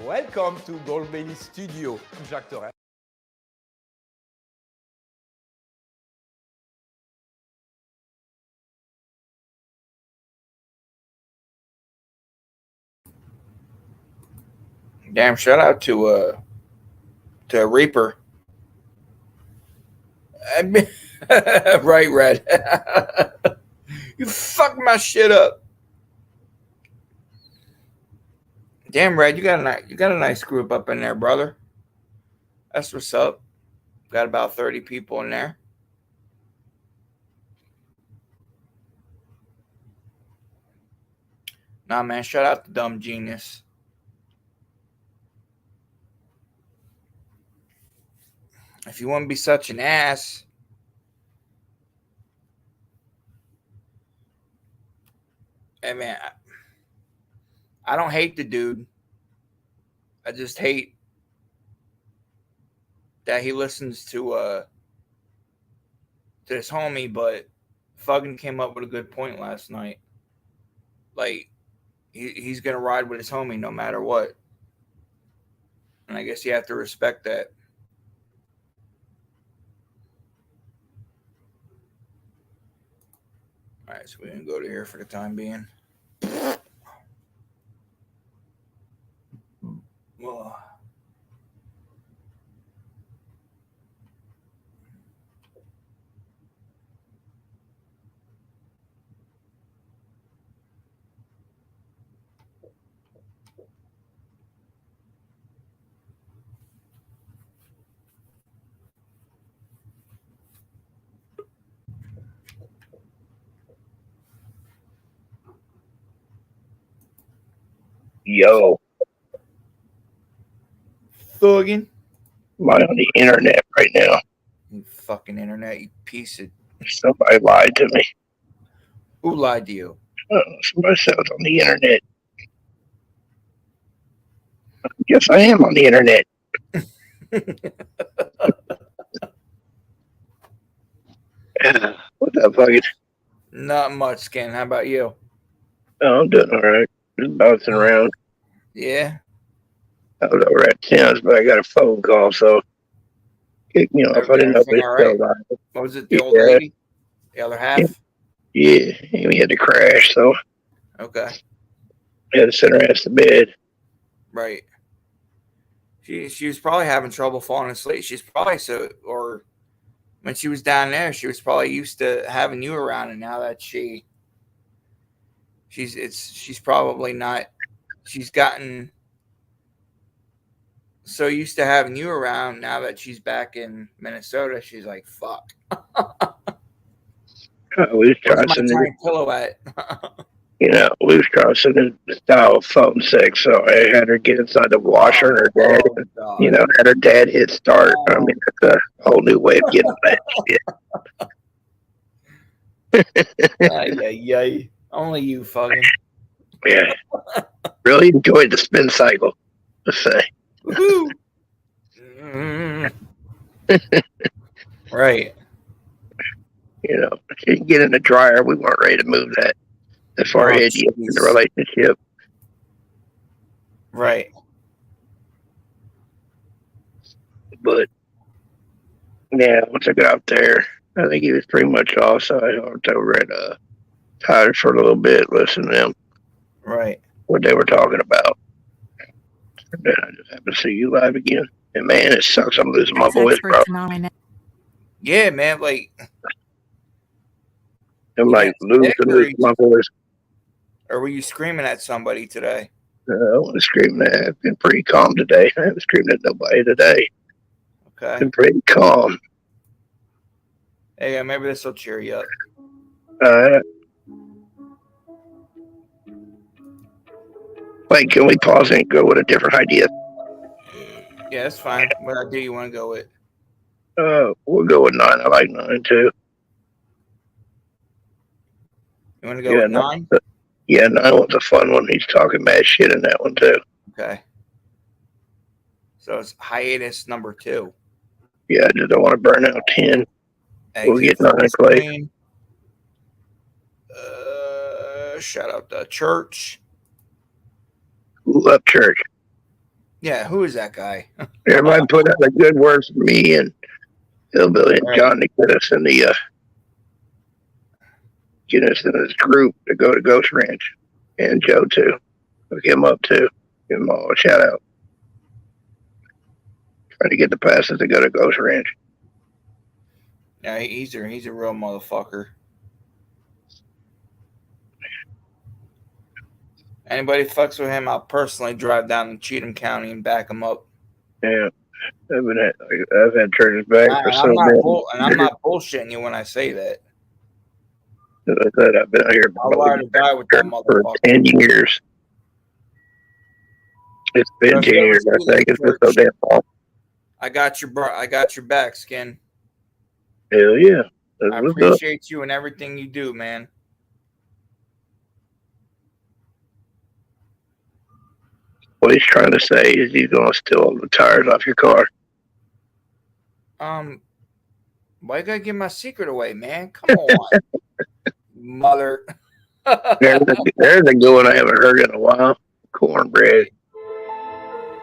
Welcome to Gold Belly Studio. Jacques Torres. Damn, shout out to Reaper. Right, Red. You fucked my shit up. Damn, Red, you got a nice group up in there, brother. That's what's up. Got about 30 people in there. Nah, man, shout out to Dumb Genius. If you want to be such an ass, hey, man, I don't hate the dude. I just hate that he listens to his homie, but fucking came up with a good point last night. Like, he's gonna ride with his homie no matter what. And I guess you have to respect that. All right, so we're going to go to here for the time being. Yo, Thuggin'. am I on the internet right now? You fucking internet, you piece of. Somebody lied to me. Who lied to you? Somebody said I was on the internet. Yes, I am on the internet. What's up, fucking? Not much, Skin. How about you? Oh, I'm doing all right. Just bouncing around. Yeah. I was over at Tim's, but I got a phone call, so kicked me off. I didn't know if Everything it's all still right? live. What was it, the old lady? The other half? Yeah, we had to crash, so Okay. I had to send her ass to bed. Right. She was probably having trouble falling asleep. She's probably or when she was down there, she was probably used to having you around, and now that she's probably not. She's gotten so used to having you around. Now that she's back in Minnesota, she's like, "Fuck." We was trying Where's my to, giant pillow at? we was trying to send her style phone sex, so I had her get inside the washer, and her dad, had her dad hit start. I mean, that's a whole new way of getting that Yay. Only you fucking. Yeah. Really enjoyed the spin cycle, let's say. Woohoo! Right. She can get in the dryer. We weren't ready to move that far ahead yet in the relationship. Right. But, yeah, once I got out there, I think he was pretty much off, so I went over at Tyler for a little bit, listening to them. Right. What they were talking about. And then I just happened to see you live again. And, man, it sucks. I'm losing my voice, bro. Yeah, man, like... I'm like losing my voice. Or were you screaming at somebody today? I wasn't screaming. I've been pretty calm today. I haven't screamed at nobody today. Okay. Been pretty calm. Hey, maybe this will cheer you up. Wait, can we pause and go with a different idea? Yeah, that's fine. What idea you want to go with? We'll go with 9. I like 9 too. You want to go with 9? Yeah, 9 was a fun one. He's talking mad shit in that one too. Okay. So it's hiatus number 2. Yeah, I just don't want to burn out 10. We'll get 9 play. Shout out to Church. Who left Church? Yeah, who is that guy? Everybody put out the good words for me and Hillbilly and John to get us in the this group to go to Ghost Ranch, and Joe too. Look him up too. Give him all a shout out. Trying to get the passes to go to Ghost Ranch. Yeah, he's a real motherfucker. Anybody fucks with him, I'll personally drive down to Cheatham County and back him up. Yeah, I've had churches back for so long. And I'm not bullshitting you when I say that. As I said, I've been out here for 10 years. It's been 10 years, I think. It's been so damn long. I got your back, Skin. Hell yeah. I appreciate you and everything you do, man. What he's trying to say is he's going to steal all the tires off your car. Why you gotta give my secret away, man? Come on, mother. There's a good one I haven't heard in a while. Cornbread.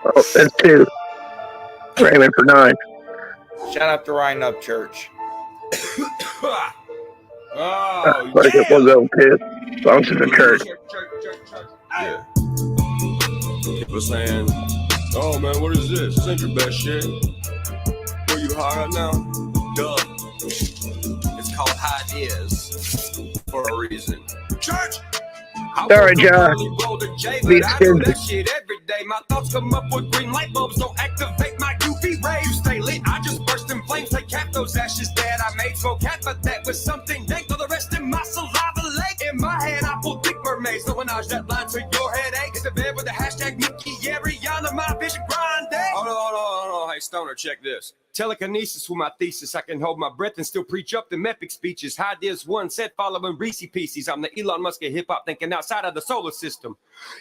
Oh, that's 2. Raymond for 9. Shout out to Ryan Up Church. We'll go 2. Songs to the church. Yeah. People saying, "Oh man, what is this? This ain't your best shit. Where you high right now?" Duh. It's called high ideas for a reason. Church. Sorry, John. But I do that shit every day. My thoughts come up with green light bulbs. Don't activate my UV rays. You stay lit. I just burst in flames. They cap those ashes that I made. Smoke hat, but that was something dank. All the rest in my saliva lake. In my head, I pull thick mermaids. So menage that line to your headache. It's the bed with the hashtag. stoner. Check this. Telekinesis with my thesis. I can hold my breath and still preach up them epic speeches. High ideas one set following Reese Pieces. I'm the Elon Musk of hip hop thinking outside of the solar system.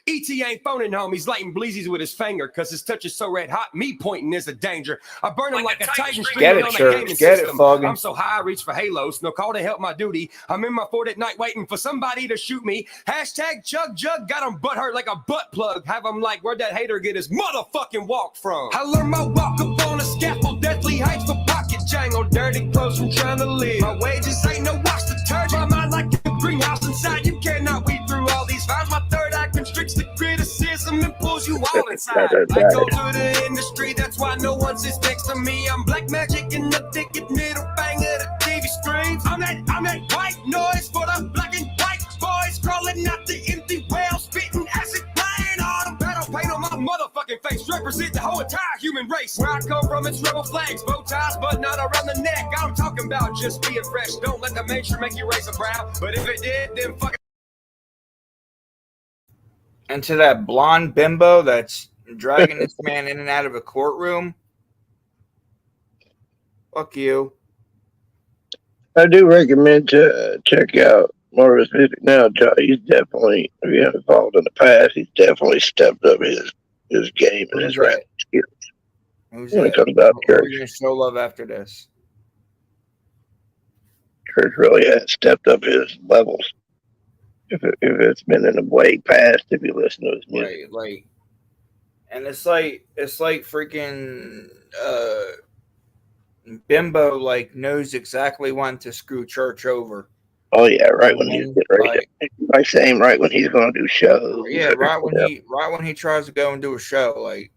E.T. ain't phoning home. He's lighting bleezies with his finger because his touch is so red hot. Me pointing is a danger. I burn him like a Titan streaming on a gaming system. I'm so high I reach for halos. No call to help my duty. I'm in my fort at night waiting for somebody to shoot me. Hashtag chug jug. Got him butt hurt like a butt plug. Have him like, where'd that hater get his motherfucking walk from? I learned my walk up on a scaffold. Deathly heights for pocket jangle. Dirty clothes from trying to live. My wages ain't no wash detergent. My mind like a greenhouse inside. You cannot weed through all these vibes. My third eye constricts the criticism and pulls you all inside. I go to the industry, that's why no one sits next to me. I'm black magic in the thicket, middle bang of the TV screens. I'm that white noise for the black and white boys crawling out the empty well, spitting acid, playing all the battle paint on my motherfucking face. Represent the whole entire human race. Where I come from, it's rebel flags, bow ties, but not around the neck. I'm talking about just being fresh. Don't let the mainstream make you raise a brow. But if it did, then fuck it. And to that blonde bimbo that's dragging this man in and out of a courtroom, fuck you. I do recommend to check out more of his music now, John. He's definitely, if you haven't followed in the past, he's definitely stepped up his game and his rap skills. When it comes about church, we're gonna show love after this. Church really has stepped up his levels. If it's been in the way past, if you listen to his music, right, and it's like freaking bimbo like knows exactly when to screw church over. Oh yeah, right when he's ready. Like saying right when he's going to do shows. Yeah, right when he tries to go and do a show, like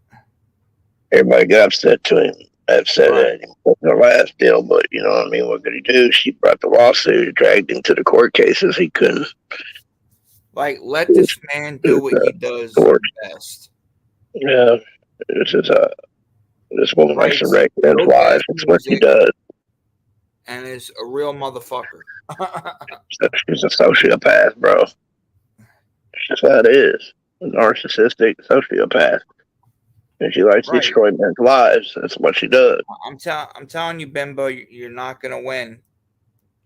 everybody got upset to him. Upset at him with the last deal, but you know what I mean. What could he do? She brought the lawsuit, dragged him to the court cases. He couldn't. Like, let this man do what he does best. Yeah, this woman likes to wreck men's lives. That's what she does. And is a real motherfucker. She's a sociopath, bro. That's just how it is. A narcissistic sociopath. And she likes to destroy men's lives. That's what she does. I'm telling you, Bimbo, you're not gonna win.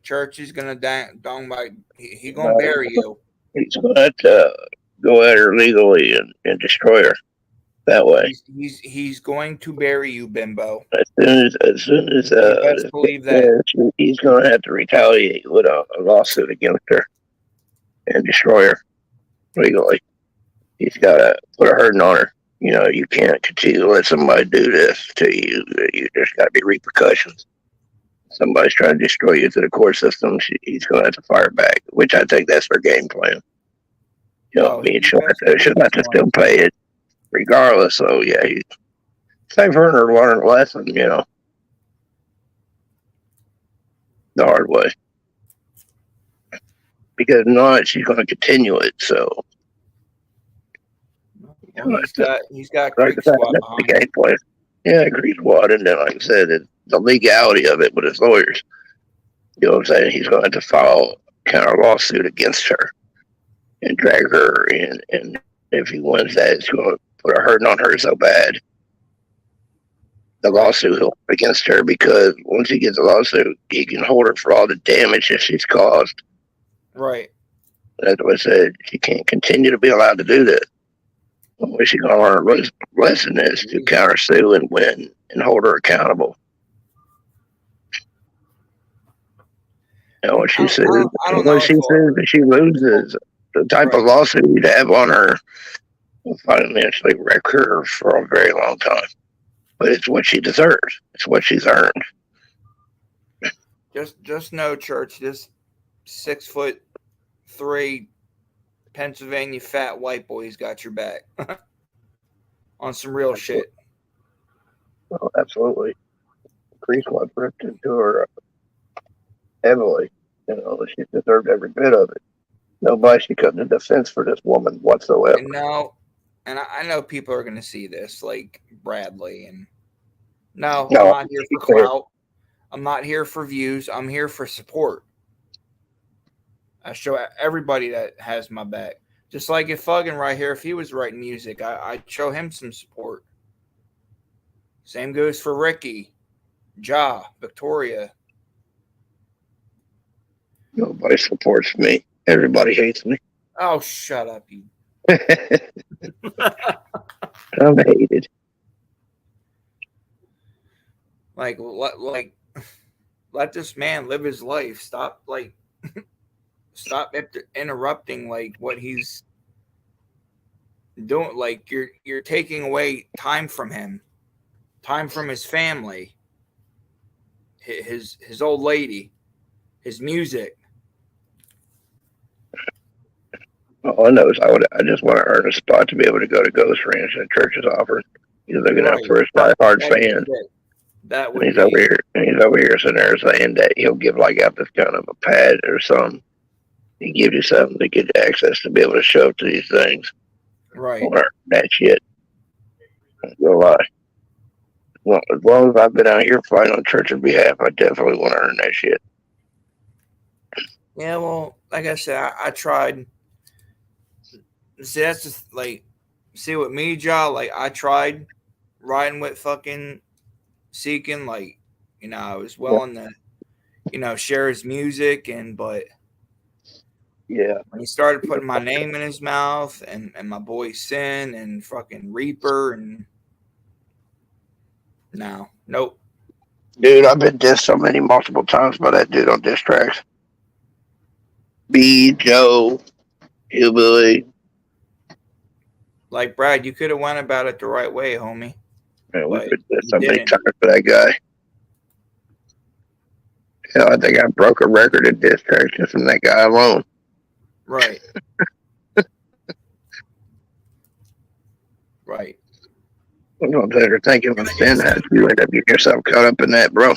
Church is gonna he gonna bury you. He's gonna have to go at her legally and destroy her that way. He's going to bury you, Bimbo. As soon as believe that he's gonna have to retaliate with a lawsuit against her and destroy her legally. He's gotta put a hurting on her. You know, you can't continue to let somebody do this to you. There's got to be repercussions. Somebody's trying to destroy you through the court system. He's going to have to fire back, which I think that's their game plan. You know, she'll have to still pay it regardless. So, yeah, it's time for her to learn a lesson, you know, the hard way. Because if not, she's going to continue it, so. He's got Creek Squad behind him. Yeah, Creek Squad, and then like I said, the legality of it with his lawyers. You know what I'm saying? He's going to have to file a counter lawsuit against her and drag her in. And if he wins that, it's going to put a hurting on her so bad. The lawsuit he'll against her, because once he gets a lawsuit, he can hold her for all the damage that she's caused. Right. That's what I said. She can't continue to be allowed to do that. What she's going to learn a lesson is to countersue and win and hold her accountable. You know, when she sues, if she loses, the type of lawsuit you'd have on her will financially wreck her for a very long time. But it's what she deserves. It's what she's earned. Just know, Church, this 6'3" Pennsylvania fat white boy's got your back on some real shit. Oh, absolutely. Crease was ripped into her heavily. You know, she deserved every bit of it. Nobody should come to defense for this woman whatsoever. And I know people are going to see this, like Bradley. And I'm not here for clout. I'm not here for views. I'm here for support. I show everybody that has my back. Just like if Fuggin right here, if he was writing music, I'd show him some support. Same goes for Ricky, Ja, Victoria. Nobody supports me. Everybody hates me. Oh, shut up, you. I'm hated. Like, let this man live his life. Stop interrupting like what he's doing. Like you're taking away time from him, time from his family, his old lady, his music. All I know is I just want to earn a spot to be able to go to Ghost Ranch that church is offering. He's looking out for his diehard fans. That would and he's over here. And he's over here sitting there saying that he'll give like out this kind of a pad or something. He gives you something to get access to be able to show up to these things. Right. I want to earn that shit. No lie. Well, as long as I've been out here fighting on church's behalf, I definitely want to earn that shit. Yeah, well, like I said, I tried. See, that's just like, see with me, Ja, like I tried riding with fucking Seeking, like, you know, I was willing to, you know, share his music, but yeah, when he started putting my name in his mouth and my boy Sin and fucking Reaper and nope. Dude, I've been dissed so many multiple times by that dude on diss tracks. B, Joe, Hillbilly. Like, Brad, you could have went about it the right way, homie. Man, we've been dissed so many times for that guy. Hell, I think I broke a record of diss tracks just from that guy alone. Right. Right. I don't ever think of a sin that you end up getting yourself caught up in that, bro.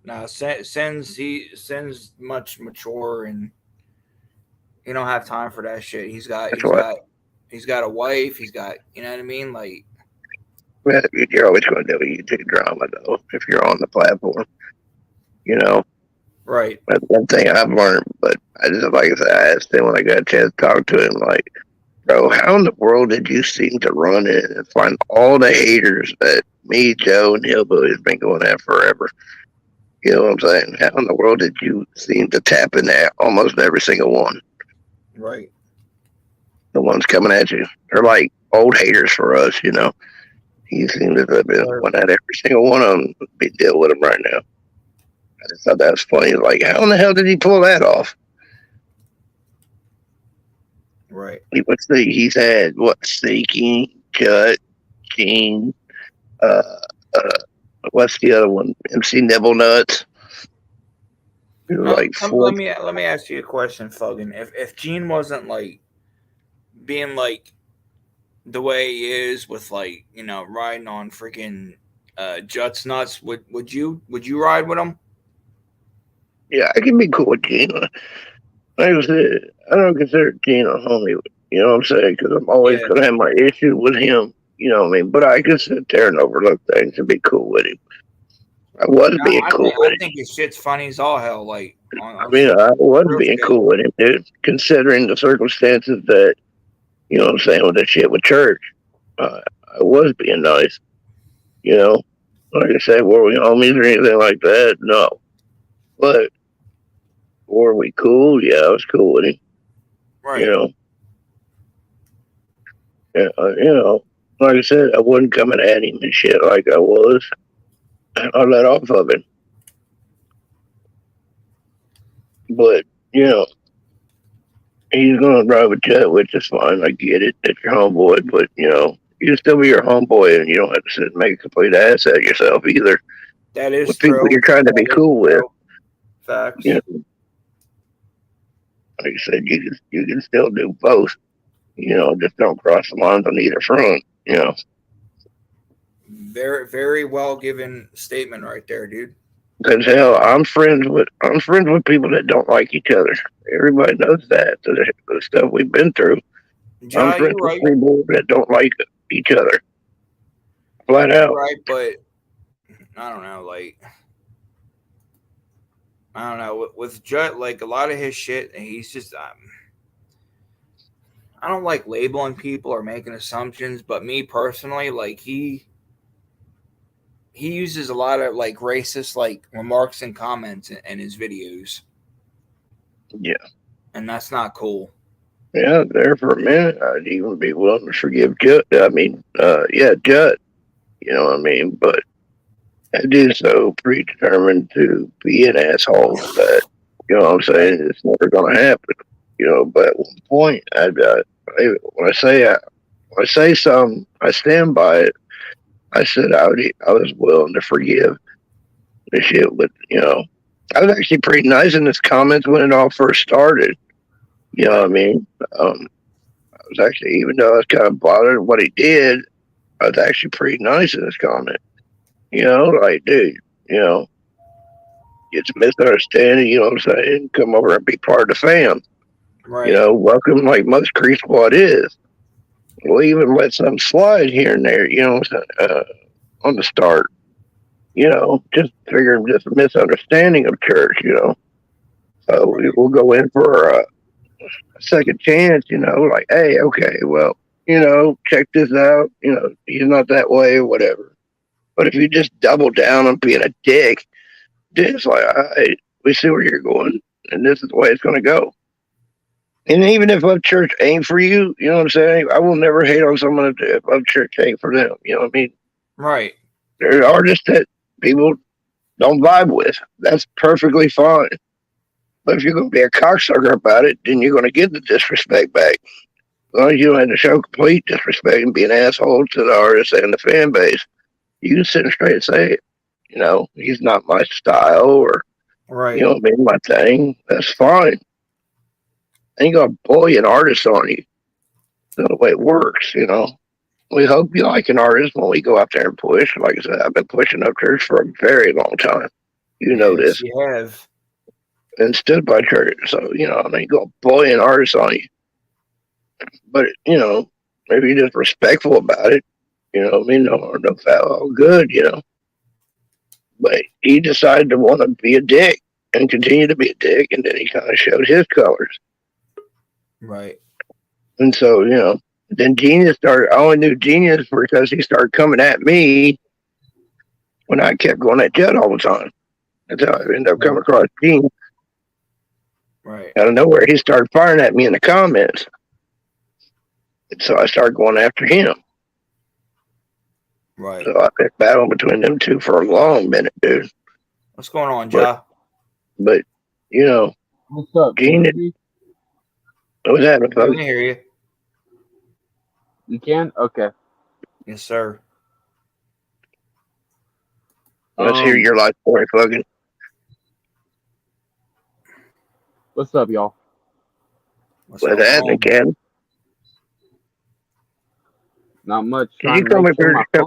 No, Sin's much mature and he don't have time for that shit. He's got a wife. He's got, you know what I mean? Like, well, you're always going to do YouTube drama though if you're on the platform. You know. Right. That's one thing I've learned, but I just like I said, I asked him when I got a chance to talk to him, like, bro, how in the world did you seem to run in and find all the haters that me, Joe, and Hillbilly has been going at forever? You know what I'm saying? How in the world did you seem to tap in there almost every single one? Right. The ones coming at you. They're like old haters for us, you know. You seem to have been one at every single one of them. Big deal with them right now. I just thought that was funny. Like, how in the hell did he pull that off? Right. He's had what? Sneaky, Cut, Gene, what's the other one? MC Nibble Nuts. Like let me ask you a question, Fuggin. If Gene wasn't like being like the way he is with, like, you know, riding on freaking Juts nuts, would you ride with him? Yeah, I can be cool with Gene. Like I said, I don't consider Gene a homie. You know what I'm saying? Because I'm always going to have my issues with him. You know what I mean? But I could sit there and overlook things and be cool with him. I was being cool with him. I think his shit's funny as all hell. Like, I was being cool with him, dude. Considering the circumstances that, you know what I'm saying, with that shit with church, I was being nice. You know, like I said, were we homies or anything like that? No. But were we cool? Yeah, I was cool with him. Right. You know. Yeah, you know, like I said, I wasn't coming at him and shit like I was. I let off of him. But, you know, he's going to drive a jet, which is fine. I get it. It's your homeboy. But, you know, you can still be your homeboy and you don't have to sit and make a complete ass out of yourself either. That is with true. People you're trying to be cool with. Facts. You know, like I said, you can still do both. You know, just don't cross the lines on either front, you know. Very, very well given statement right there, dude. Because hell, I'm friends with people that don't like each other. Everybody knows that. The stuff we've been through. Ja, I'm friends with people that don't like each other. Flat out. Right, but I don't know, like, with Jut, like, a lot of his shit, he's just, I don't like labeling people or making assumptions, but me personally, like he uses a lot of like racist like remarks and comments in his videos. Yeah. And that's not cool. Yeah, there for a minute, I'd even be willing to forgive Judd. Judd. You know what I mean? But I do so predetermined to be an asshole that, you know what I'm saying, it's never going to happen. You know, but at one point, when I say something, I stand by it. I said I was willing to forgive the shit with, you know, I was actually pretty nice in his comments when it all first started. You know what I mean? I was actually, even though I was kind of bothered at what he did, I was actually pretty nice in his comment. You know, like, dude, you know, it's a misunderstanding, you know what I'm saying? Come over and be part of the fam. Right. You know, welcome like most Creek Squad is. We'll even let some slide here and there, you know, on the start. You know, just figuring just a misunderstanding of church, you know. So we will go in for a second chance, you know, like, hey, okay, well, you know, check this out. You know, he's not that way or whatever. But if you just double down on being a dick, then it's like, all right, we see where you're going, and this is the way it's going to go. And even if Love Church ain't for you, you know what I'm saying? I will never hate on someone if Love Church ain't for them. You know what I mean? Right. There are artists that people don't vibe with. That's perfectly fine. But if you're going to be a cocksucker about it, then you're going to get the disrespect back. As long as you don't have to show complete disrespect and be an asshole to the artist and the fan base, you can sit straight and say it. You know, he's not my style, or, right. You know what I mean, my thing. That's fine. I ain't going to bully an artist on you. That's not the way it works, you know. We hope you like an artist when we go out there and push. Like I said, I've been pushing up church for a very long time. You know this. You have. And stood by church. So, you know, I mean, go bully an artist on you. But, you know, maybe you're just respectful about it. You know what I mean? No foul, all good, you know. But he decided to want to be a dick and continue to be a dick. And then he kind of showed his colors. Right. And so, you know, then Genius started. I only knew Genius because he started coming at me when I kept going at Judd all the time. That's how I ended up coming across Genius. Right. Out of nowhere, he started firing at me in the comments. And so I started going after him. Right. So I've been battling between them two for a long minute, dude. What's going on, Ja? But you know, what's up, Genius? What's happening, I folks? can hear you. You can? Okay. Yes, sir. Let's hear your life story, fucking. What's up, y'all? What's happening, Ken? Not much. Can you Trying to come make up sure here? my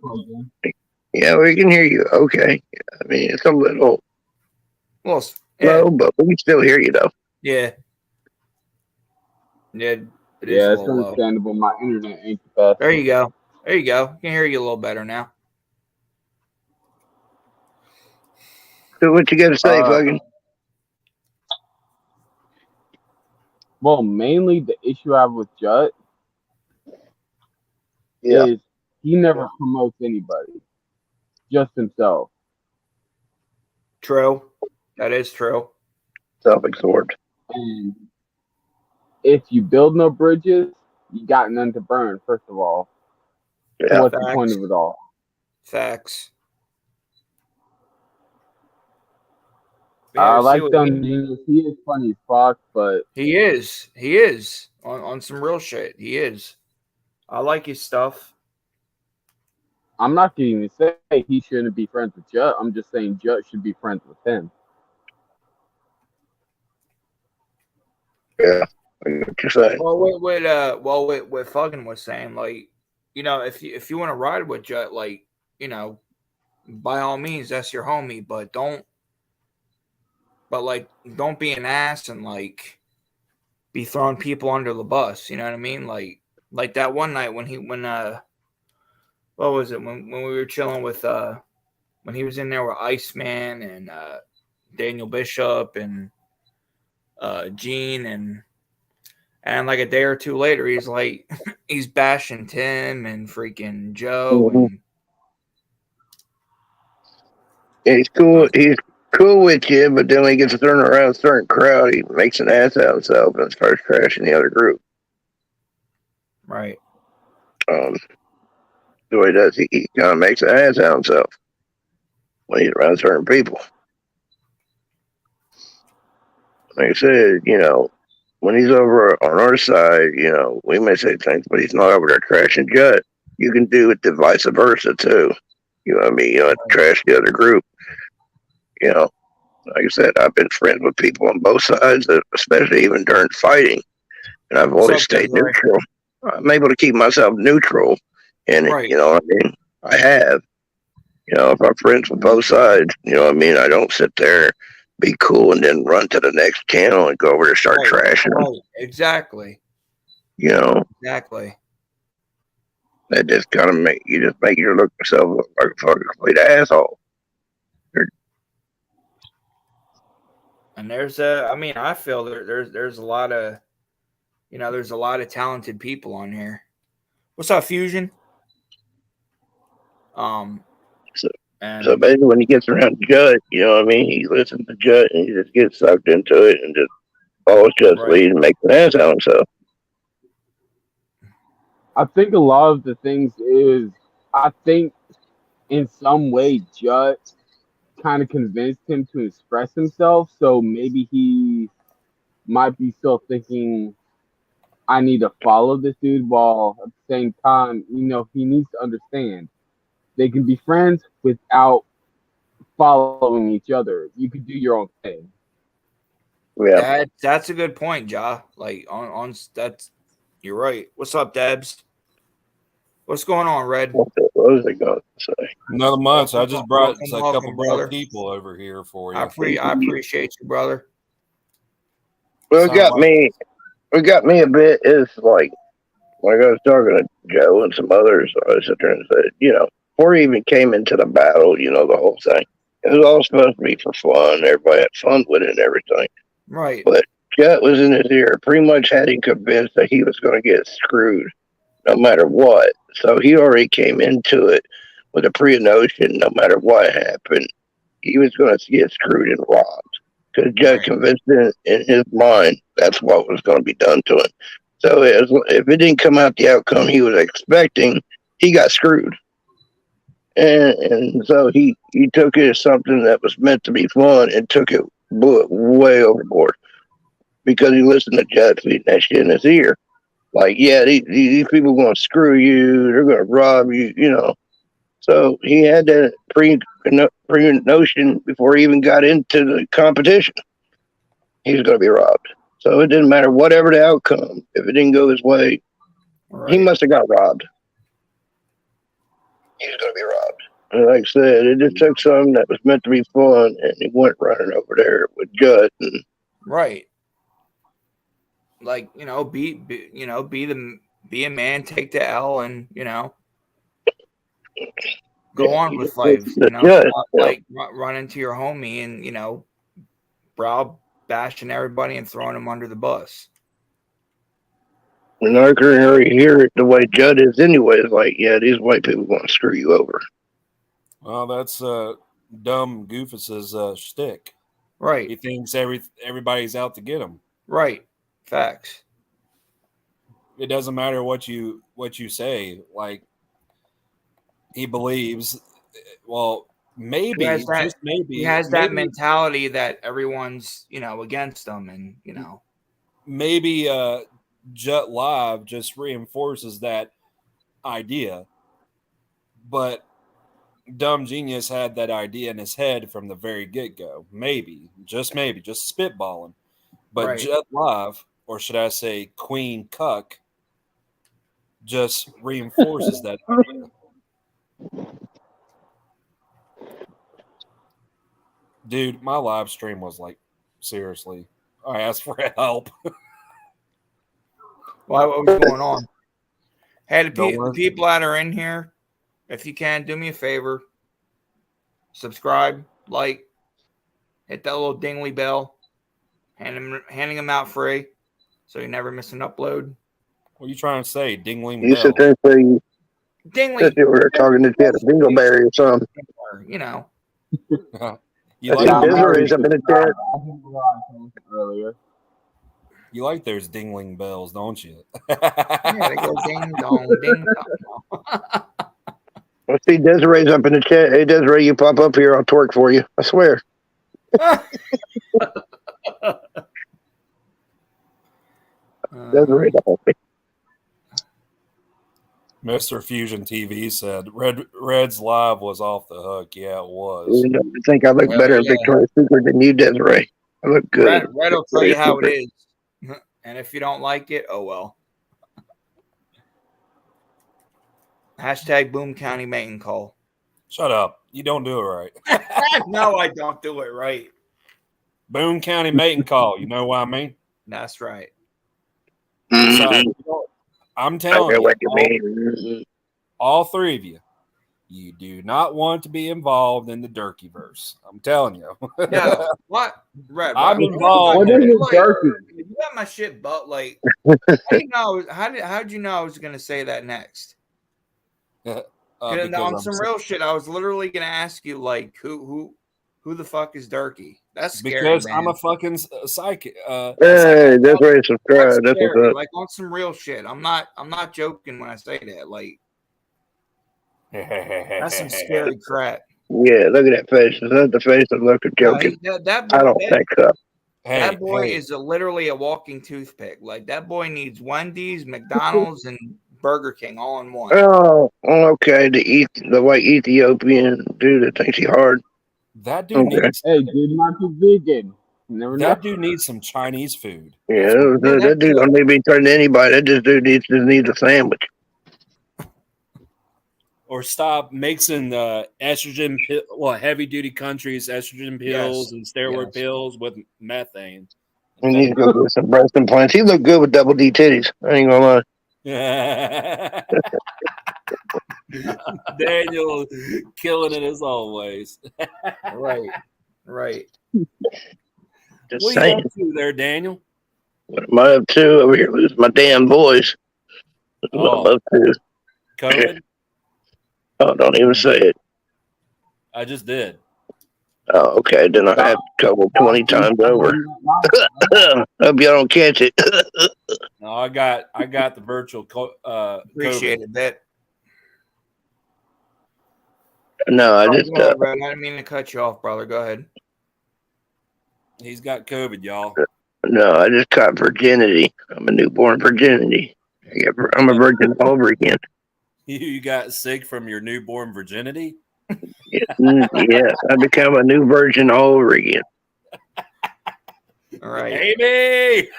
phone stays. Yeah, we can hear you. Okay. I mean, it's a little low, but we can still hear you, though. Yeah. Yeah, it is Yeah, a it's little low. understandable. My internet ain't the best. There you go. There you go. I can hear you a little better now. So what you got to say, fucking? Well, mainly the issue I have with Judd is he never promotes anybody, just himself. True. That is true. Self-absorbed. And if you build no bridges, you got none to burn, first of all. Yeah. So what's the point of it all? Facts. I like Dumb Genius. He is funny as fuck, but he is. He is on some real shit. He is. I like his stuff. I'm not going to say he shouldn't be friends with Judd. I'm just saying Judd should be friends with him. Yeah, I get what you're saying. Well, what fucking was saying, like, you know, if you want to ride with Judd, like, you know, by all means, that's your homie, but don't be an ass and like be throwing people under the bus. You know what I mean? Like that one night when what was it when we were chilling with when he was in there with Iceman and Daniel Bishop and Gene And like a day or two later, he's like, he's bashing Tim and freaking Joe. Mhm. And He's cool. He's cool with you, but then when he gets thrown around a certain crowd, he makes an ass out of himself and starts trashing the other group. right. The way he does, he kind of makes an ass out of himself when he's around certain people. Like I said, when he's over on our side, we may say things, but he's not over there trashing Judd. You can do it the vice versa too. You know what I mean? You don't have to trash the other group. Like I said, I've been friends with people on both sides, especially even during fighting, and I've What's always up, stayed Desiree? neutral. I'm able to keep myself neutral in it. Right. You know what I mean? I have. If I'm friends with both sides, you know what I mean? I don't sit there, be cool, and then run to the next channel and go over there and start trashing them. Right. Exactly. That just kind of make you look yourself like a fucking complete asshole. And I feel there's a lot of, there's a lot of talented people on here. What's up, Fusion? So basically, when he gets around Judd, you know what I mean? He listens to Judd and he just gets sucked into it and just follows Judd's lead and makes an ass out of himself. I think a lot of the things is, I think in some way Judd kind of convinced him to express himself. So maybe he might be still thinking, I need to follow this dude, while at the same time, he needs to understand they can be friends without following each other. You can do your own thing. Yeah. That's a good point, Ja. Like on that's you're right. What's up, Debs? What's going on, Red? What was I going to say? Another month. I just brought a couple welcome, more brother. people over here for you. I appreciate you, brother. Well, what got me a bit is like I was talking to Joe and some others. I was sitting there and said, before he even came into the battle, the whole thing, it was all supposed to be for fun. Everybody had fun with it and everything. Right. But Jet was in his ear, pretty much had him convinced that he was going to get screwed no matter what. So he already came into it with a pre-notion, no matter what happened, he was going to get screwed and robbed. Because Jet convinced him in his mind that's what was going to be done to him. So if it didn't come out the outcome he was expecting, he got screwed. And so he took it as something that was meant to be fun and blew it way overboard because he listened to Judd feeding that shit in his ear. Like, yeah, these people are going to screw you. They're going to rob you, So he had that pre-notion before he even got into the competition. He was going to be robbed. So it didn't matter whatever the outcome. If it didn't go his way, he must have got robbed. He was going to be robbed. And like I said, it just took something that was meant to be fun, and he went running over there with Judd. Right. Like, be a man, take the L, and go on with life. Like run into your homie and brow bashing everybody and throwing them under the bus. And I can already hear it the way Judd is anyway. It's like, yeah, these white people want to screw you over. Well, that's dumb Goofus's shtick. Right. He thinks everybody's out to get him. Right. Facts. It doesn't matter what you say. Like, he believes, well, maybe, just maybe. He has that mentality that everyone's, against him, and, Maybe Jut Live just reinforces that idea. But Dumb Genius had that idea in his head from the very get-go. Maybe, just spitballing. But Jut Live, or should I say Queen Cuck, just reinforces that idea. Dude, my live stream was like, seriously, I asked for help. What was going on? Hey, the people that are in here, if you can, do me a favor. Subscribe, like, hit that little dingly bell. Handing them out free. so you never miss an upload. What are you trying to say? Dingling You bell. sit there and say you Dingly. we were talking to Chad Dingleberry or something. You know. You I see Desiree's up in the chat. Earlier. You like those dingling bells, don't you? Yeah, they go ding dong, ding dong. I see Desiree's up in the chat. Hey, Desiree, you pop up here, I'll twerk for you. I swear. Desiree, Mr. Fusion TV said Red's live was off the hook. Yeah, it was. you know, I think I look better in Victoria's Secret than you, Desiree. I look good. Red will tell you how it is. And if you don't like it, oh well. Hashtag Boom County Mating Call. Shut up. You don't do it right. No, I don't do it right. Boone County Mating Call. You know what I mean? That's right. Besides, I'm telling you, all three of you, you do not want to be involved in the Durkeyverse. I'm telling you. Yeah, what? Red, I'm involved. What is Durkey? You got my shit, but like, how'd you know I was gonna say that next? On some real shit, I was literally gonna ask you, like, who the fuck is Durkee? That's scary, because man. I'm a fucking psychic. Hey, that's right. Subscribe. That's what's up. Like on some real shit. I'm not joking when I say that. Like, that's some scary crap. Yeah, look at that face. Is that the face of Looker joking? That I don't think so. That boy is literally a walking toothpick. Like, that boy needs Wendy's, McDonald's, and Burger King all in one. Oh, okay. The white Ethiopian dude that thinks he's hard. That dude needs. Hey, dude, not too vegan. That dude needs some Chinese food. Yeah, that dude don't need to be turning to anybody. That just dude just needs a sandwich. Or stop mixing estrogen, heavy duty countries, estrogen pills and steroid pills with methane. He needs to go get some breast implants. He look good with double D titties. I ain't gonna lie. Daniel killing it as always. Right. Just what saying. are you up to there, Daniel? What am I up to over here? Losing my damn voice. That's what I'm up to. COVID? Oh, don't even say it. I just did. Oh, okay. Then I have COVID 20 times over. Hope y'all don't catch it. No, I got the virtual. Appreciate it, that. No, I just. I didn't mean to cut you off, brother. Go ahead. He's got COVID, y'all. No, I just caught virginity. I'm a newborn virginity. I'm a virgin all over again. You got sick from your newborn virginity? Yes, I become a new virgin all over again. All right. Amy!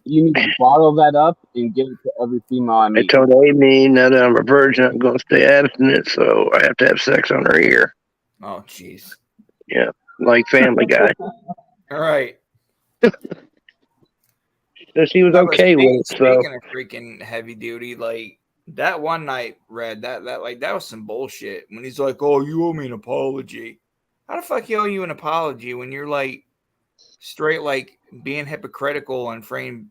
You need to bottle that up and give it to every female I meet. I told Amy now that I'm a virgin, I'm going to stay abstinent, so I have to have sex on her ear. Oh, jeez. Yeah, like Family Guy. All right. So she was okay with it. Speaking of freaking heavy duty, like that one night, Red, that was some bullshit. When he's like, "Oh, you owe me an apology." How the fuck he owe you an apology when you're like straight like being hypocritical and freaking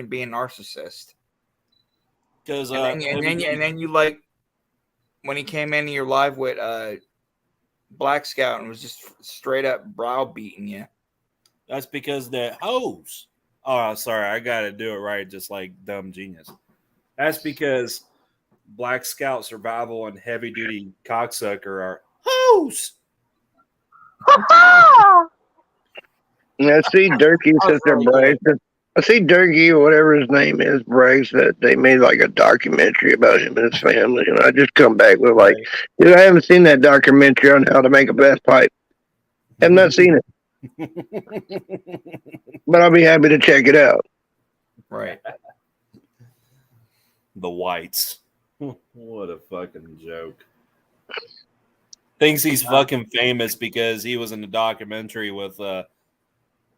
being narcissist? Because and then you like when he came into your live with Black Scout and was just straight up browbeating you. That's because the hoes. Oh, sorry, I gotta do it right, just like Dumb Genius. That's because Black Scout Survival and Heavy Duty Cocksucker are hoes. I see Durkee sister brags. I see Durkee or whatever his name is brags that they made like a documentary about him and his family, and I just come back with like, dude, I haven't seen that documentary on how to make a bass pipe. Have not seen it. But I'll be happy to check it out. Right. The whites. What a fucking joke. Thinks he's fucking famous because he was in the documentary with that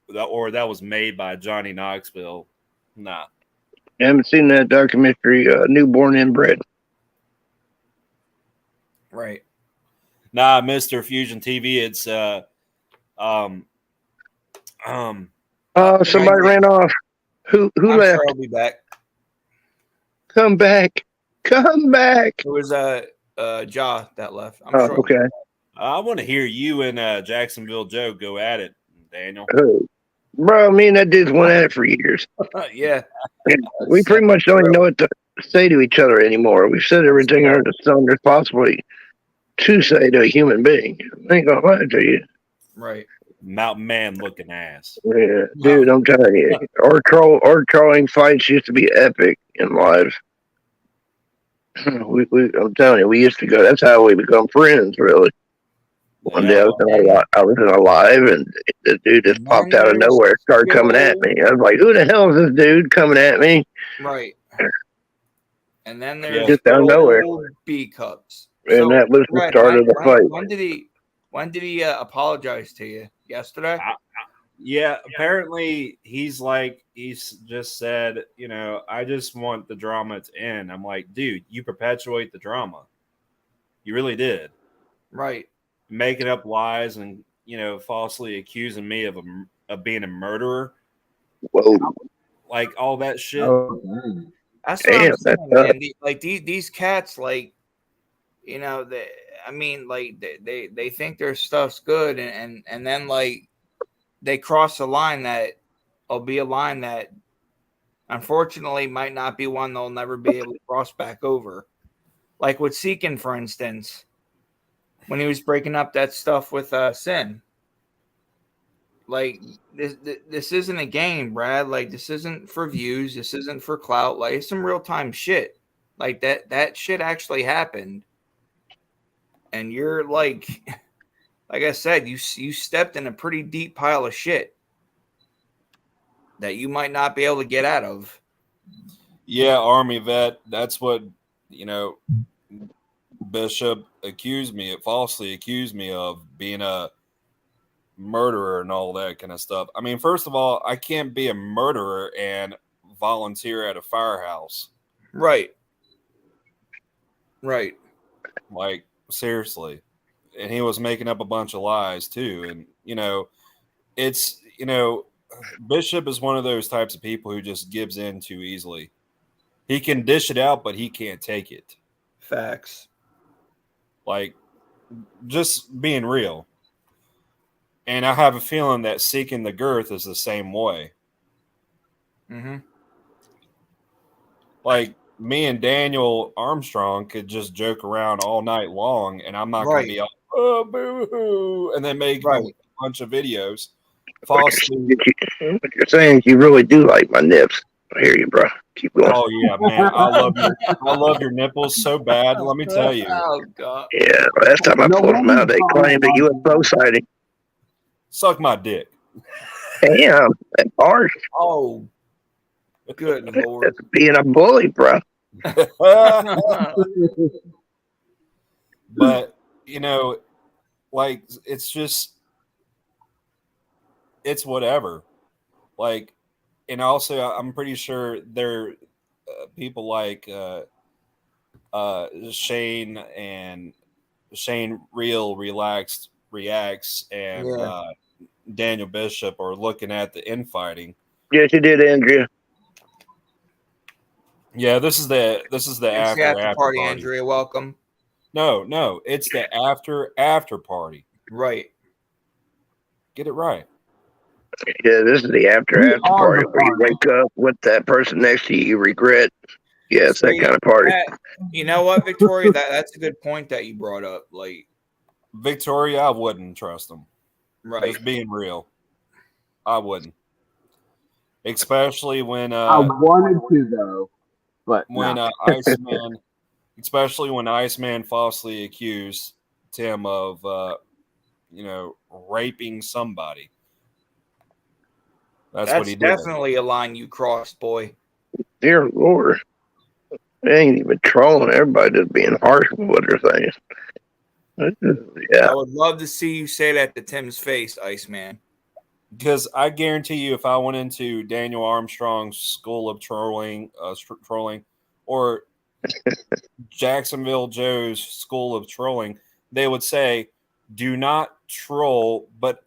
was made by Johnny Knoxville. Nah. I haven't seen that documentary, Newborn Inbred. Right. Nah, Mr. Fusion TV, it's Somebody ran off. Who I'm left? sure I'll be back. Come back. Come back. It was Ja that left. I'm sure. Okay. I want to hear you and Jacksonville Joe go at it, Daniel. Bro, me and that dude's went at it for years. Yeah. We pretty much don't even know what to say to each other anymore. We've said everything under the sun there's possibly to say to a human being. I ain't gonna lie to you. Right. Mountain man looking ass. Yeah, dude, I'm telling you. Our trolling fights used to be epic in live. I'm telling you, we used to go. That's how we become friends, really. One day I was in a live, and the dude just popped out of nowhere, started coming at me. I was like, "Who the hell is this dude coming at me?" Right. And then there's just out of nowhere. B cups. And that was the start of the fight. When did he apologize to you? Yesterday? Yeah, apparently he's just said, I just want the drama to end. I'm like, dude, you perpetuate the drama. You really did. Right. Making up lies and, falsely accusing me of being a murderer. Whoa. Like all that shit. That's what I'm saying, man. These cats, they think their stuff's good, and then they cross a line that will be a line that unfortunately might not be one they'll never be able to cross back over. Like with Seekin, for instance, when he was breaking up that stuff with Sin. Like this isn't a game, Brad. Like this isn't for views. This isn't for clout. Like it's some real time shit. Like that shit actually happened. And you're like I said, you stepped in a pretty deep pile of shit that you might not be able to get out of. Yeah, Army vet. That's what Bishop falsely accused me of, being a murderer and all that kind of stuff. I mean, first of all, I can't be a murderer and volunteer at a firehouse. Right. Like, seriously. And he was making up a bunch of lies too. And, Bishop is one of those types of people who just gives in too easily. He can dish it out, but he can't take it. Facts. Like, just being real. And I have a feeling that Seeking the Girth is the same way. Mm-hmm. Like, me and Daniel Armstrong could just joke around all night long, and I'm not going to be like, oh, boo-hoo, and then make a bunch of videos. What you're saying is you really do like my nips. I hear you, bro. Keep going. Oh, yeah, man. I love your nipples so bad, let me tell you. Oh, God. Yeah, last time I pulled them out, they claimed a UFO sighting. Suck my dick. Damn, that's harsh. Oh, good Lord. That's being a bully, bro. But, it's whatever. Like, and also I'm pretty sure there people like Shane Real Relaxed Reacts and Daniel Bishop are looking at the infighting. Yes, you did, Andrea. Yeah, this is the after party, Andrea. Welcome. No, it's the after party. Right. Get it right. Yeah, this is the after party where you wake up with that person next to you, you regret. Yeah, it's that kind of party. You know what, Victoria? That's a good point that you brought up. Like, Victoria, I wouldn't trust them. Right. Just being real. I wouldn't. Especially when I wanted to though, but when Iceman, especially when Iceman falsely accused Tim of raping somebody. That's what he did. Definitely a line you crossed, boy. Dear Lord. They ain't even trolling. Everybody just being harsh with what they're saying. Yeah. I would love to see you say that to Tim's face, Iceman. Because I guarantee you, if I went into Daniel Armstrong's school of trolling, or Jacksonville Joe's school of trolling, they would say, "Do not troll, but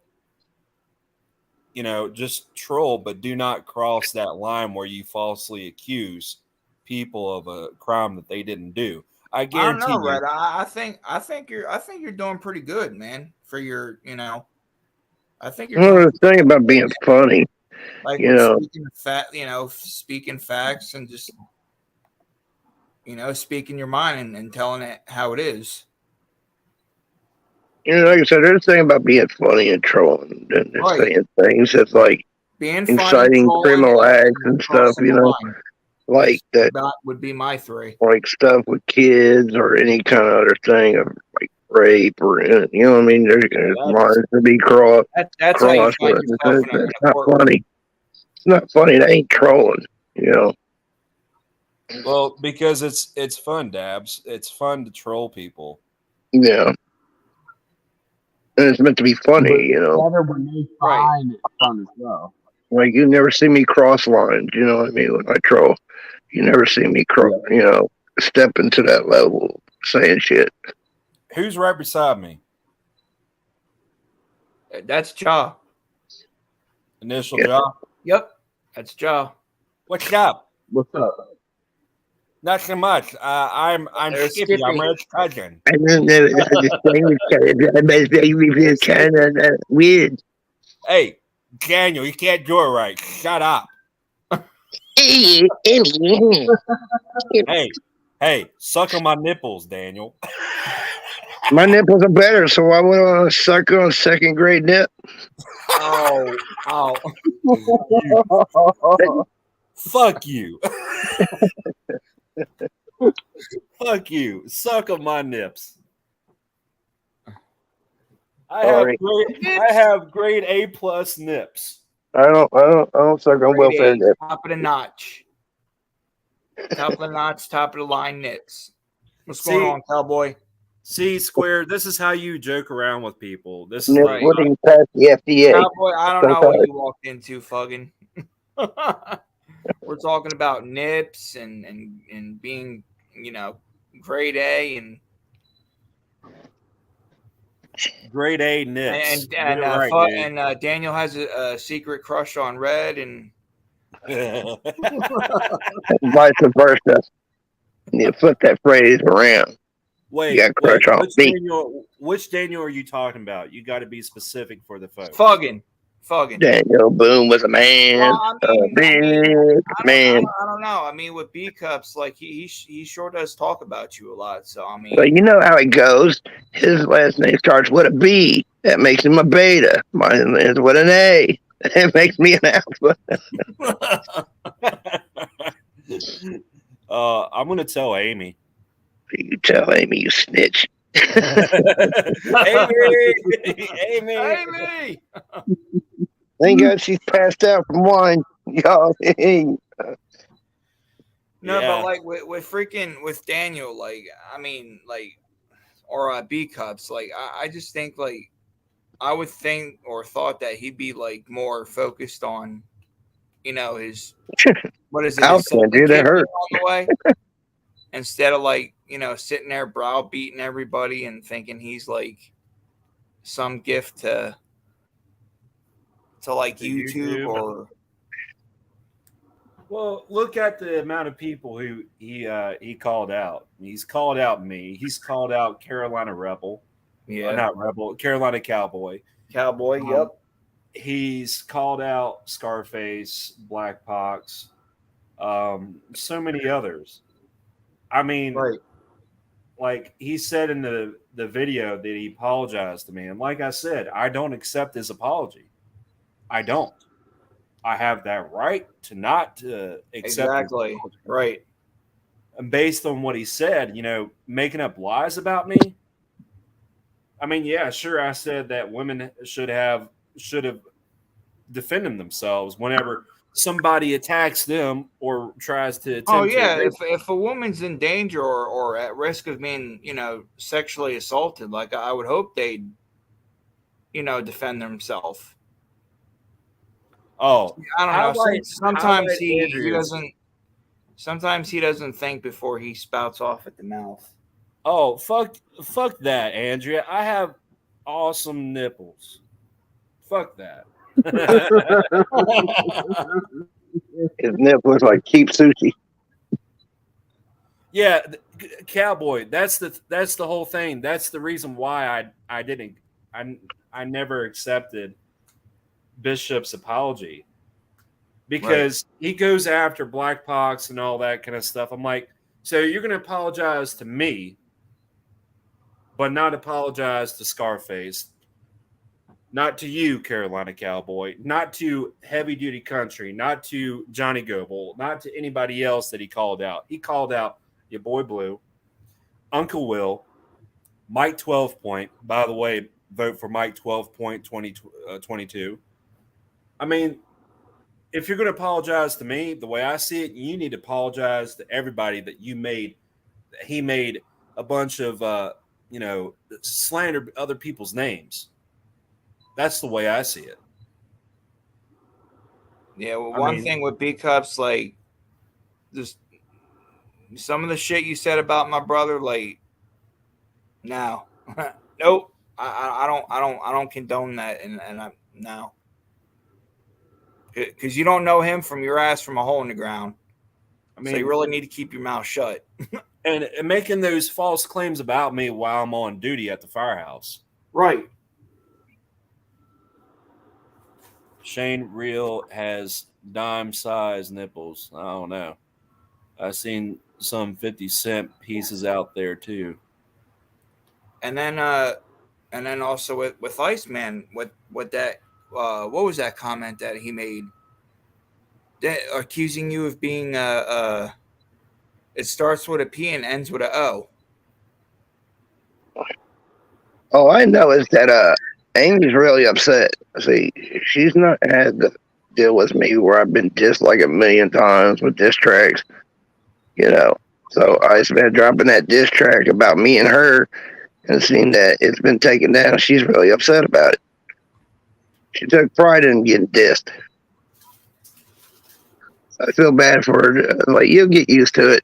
just troll, but do not cross that line where you falsely accuse people of a crime that they didn't do. I don't guarantee know, you. Red. I think you're doing pretty good, man. For your, I think you're doing The thing about being funny, like you with know, speaking facts and just speaking your mind and telling it how it is. like I said, there's a thing about being funny and trolling and just saying things that's like Being inciting funny, criminal acts and stuff, crossing the line like that. Would be my three. Like stuff with kids or any kind of other thing of like rape or what I mean. There's lines to be crossed. That's how you find yourself in It's a not courtroom. funny. It's not funny. That ain't trolling. Well, because it's fun, Dabs. It's fun to troll people. Yeah. And it's meant to be funny, Together when they find it fun as well. Like you never see me cross lines, you know what I mean? When I troll, you never see me step into that level saying shit. Who's right beside me? That's Jaw. Initial Jaw? Yep. That's Jaw. What's up? What's up? Not so much. I'm Skippy. I'm Red's cousin. I don't know. It's kind of weird. Hey, Daniel, you can't do it right. Shut up. Hey, suck on my nipples, Daniel. My nipples are better, so why would I suck on second grade nip? Oh. Fuck you. Fuck you. Suck on my nips. I have grade A+ nips. I don't suck on welfare nips. Top of the notch. Top of the line nips. What's going on, cowboy? See, Square, this is how you joke around with people. This is right. Past the FDA. Cowboy, I don't know what you walked into, fucking. We're talking about nips and being, grade A and grade A nips. And Daniel has a secret crush on Red and vice versa. You flip that phrase around. Wait, you got crush on me. Which Daniel are you talking about? You got to be specific for the folks. Fugging. Daniel Boone was a man. Well, Man. I don't know. I mean, with B cups, like he sure does talk about you a lot. So I mean, Well, you know how it goes. His last name starts with a B. That makes him a beta. Mine is with an A. That makes me an alpha. I'm gonna tell Amy. You tell Amy, you snitch. Amy. Thank God she's passed out from wine, y'all. No, but like with Daniel, like I mean, like or B cups, like I just think like I would think or thought that he'd be like more focused on, his what is it? His dude, that hurt. On the way, instead of like sitting there browbeating everybody and thinking he's like some gift to like YouTube or. Well, look at the amount of people who he called out. He's called out me. He's called out Carolina Rebel. Yeah, not Rebel. Carolina Cowboy. Yep. He's called out Scarface, Black Pox, so many others. I mean, like he said in the video that he apologized to me. And like I said, I don't accept his apology. I don't. I have that right to not accept. Exactly. Right. And based on what he said, making up lies about me. I mean, yeah, sure. I said that women should have defended themselves whenever somebody attacks them or tries to attempt. Oh yeah, if a woman's in danger or at risk of being, sexually assaulted, like I would hope they'd, defend themselves. Oh, I don't know. Sometimes he doesn't. Sometimes he doesn't think before he spouts off at the mouth. Oh, fuck that, Andrea. I have awesome nipples. Fuck that. His nipples like cheap sushi. Yeah, Cowboy. That's the whole thing. That's the reason why I never accepted Bishop's apology, because he goes after Black Pox and all that kind of stuff. I'm like, so you're going to apologize to me, but not apologize to Scarface, not to you, Carolina Cowboy, not to Heavy Duty Country, not to Johnny Goble, not to anybody else that he called out. He called out your boy Blue, Uncle Will, Mike 12 Point. By the way, vote for Mike 12 Point 2022. I mean, if you're going to apologize to me, the way I see it, you need to apologize to everybody that he made a bunch of, slander other people's names. That's the way I see it. Yeah, well, one thing with B Cups, like, just some of the shit you said about my brother, like, no, nope, I don't condone that, and I no, because you don't know him from your ass from a hole in the ground. I mean, so you really need to keep your mouth shut. and making those false claims about me while I'm on duty at the firehouse, right? Shane Real has dime-sized nipples. I don't know. I've seen some 50-cent pieces out there too. And then also with Iceman, what was that comment that he made? That accusing you of being it starts with a P and ends with a O. All I know is that Amy's really upset. See, she's not had to deal with me where I've been dissed like a million times with diss tracks, So Iceman dropping that diss track about me and her and seeing that it's been taken down, she's really upset about it. She took pride in getting dissed. I feel bad for her. Like, you'll get used to it.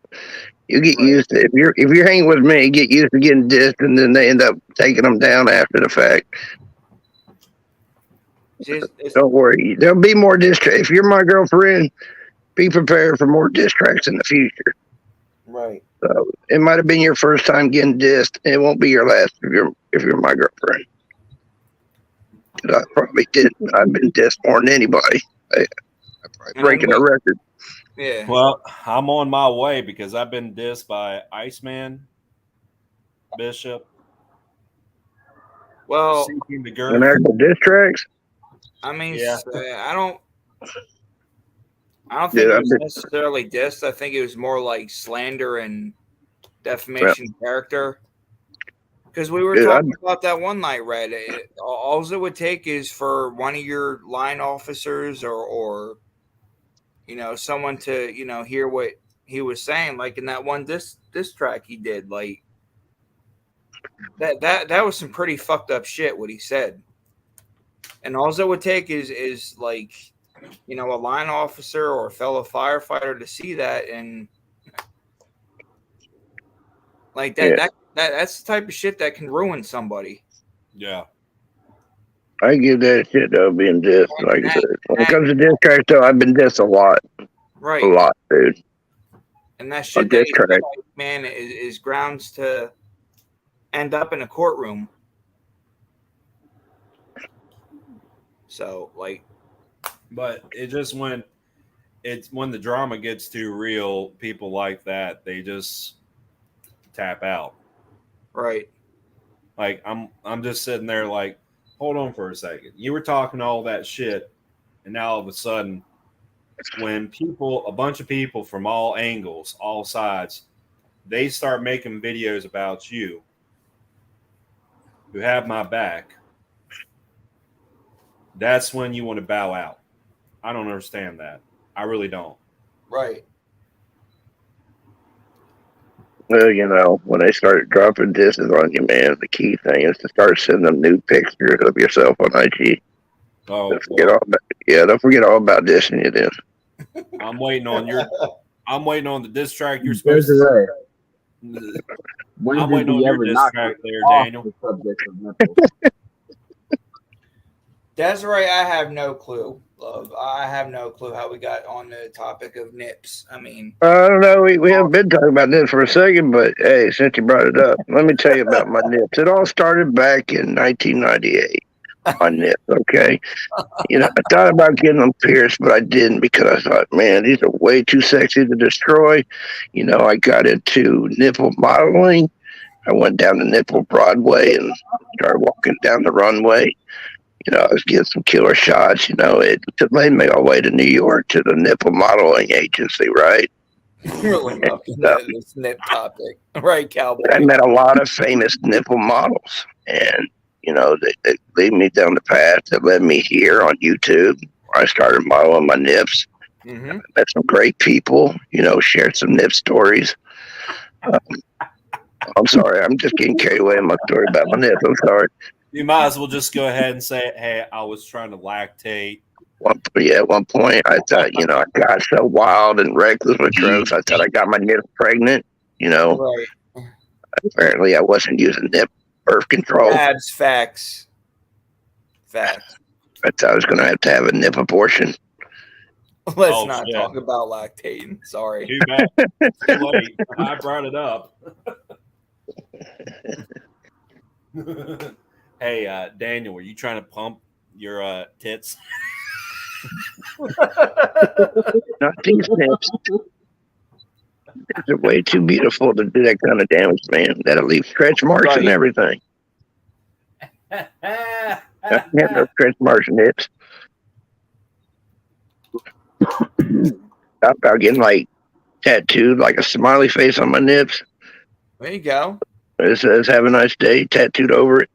You get used to it. If you're hanging with me, get used to getting dissed, and then they end up taking them down after the fact. Don't worry. There'll be more diss tracks. If you're my girlfriend, be prepared for more diss tracks in the future. Right. So it might have been your first time getting dissed. It won't be your last if you're my girlfriend. I probably did. I've been dissed more than anybody. I'm probably breaking a record. Yeah. Well, I'm on my way because I've been dissed by Iceman, Bishop. Well, and actual diss tracks. I mean, yeah. I don't think Yeah, it was necessarily dissed. I think it was more like slander and defamation of character. Because we were talking about that one night, Red. All it would take is for one of your line officers or someone to, hear what he was saying, like in that one diss track he did. Like that was some pretty fucked up shit what he said. And all it would take is like, a line officer or a fellow firefighter to see that, and like that, that's the type of shit that can ruin somebody. Yeah. I give that shit though, being dissed. Like I said, when it comes to diss tracks though, I've been dissed a lot. Right. A lot, dude. And that shit that you like, man, is grounds to end up in a courtroom. So, like, but it just when the drama gets too real, people like that, they just tap out. Right. Like I'm just sitting there like, hold on for a second. You were talking all that shit, and now all of a sudden, when a bunch of people from all angles, all sides, they start making videos about you who have my back, that's when you want to bow out. I don't understand that. I really don't. Right. Well, when they start dropping disses on you, man, the key thing is to start sending them new pictures of yourself on IG. Oh, don't forget all about dissing you then. I'm waiting on the diss track you're supposed to say. I'm waiting on your diss track there, Daniel. Desiree, I have no clue, love. I have no clue how we got on the topic of nips. I mean, I don't know. We haven't been talking about this for a second, but hey, since you brought it up, let me tell you about my nips. It all started back in 1998. My nips, okay? I thought about getting them pierced, but I didn't because I thought, man, these are way too sexy to destroy. I got into nipple modeling. I went down to Nipple Broadway and started walking down the runway. I was getting some killer shots. It made me all the way to New York to the nipple modeling agency, right? really love this nip topic, right, Cowboy? I met a lot of famous nipple models, and they lead me down the path that led me here on YouTube, where I started modeling my nips. Mm-hmm. I met some great people. Shared some nip stories. I'm sorry, I'm just getting carried away in my story about my nips. I'm sorry. You might as well just go ahead and say, "Hey, I was trying to lactate." At one point, I thought, I got so wild and reckless with drugs. I thought I got my nips pregnant. Right. Apparently, I wasn't using nip birth control. Facts. I thought I was going to have a nip abortion. Let's not talk about lactating. Sorry. Too bad. Too late. I brought it up. Hey, Daniel, were you trying to pump your tits? Not these nips. They're way too beautiful to do that kind of damage, man. That'll leave stretch marks and everything. I have no stretch marks and nips. Thought about getting tattooed like a smiley face on my nips. There you go. It says "Have a nice day" tattooed over it.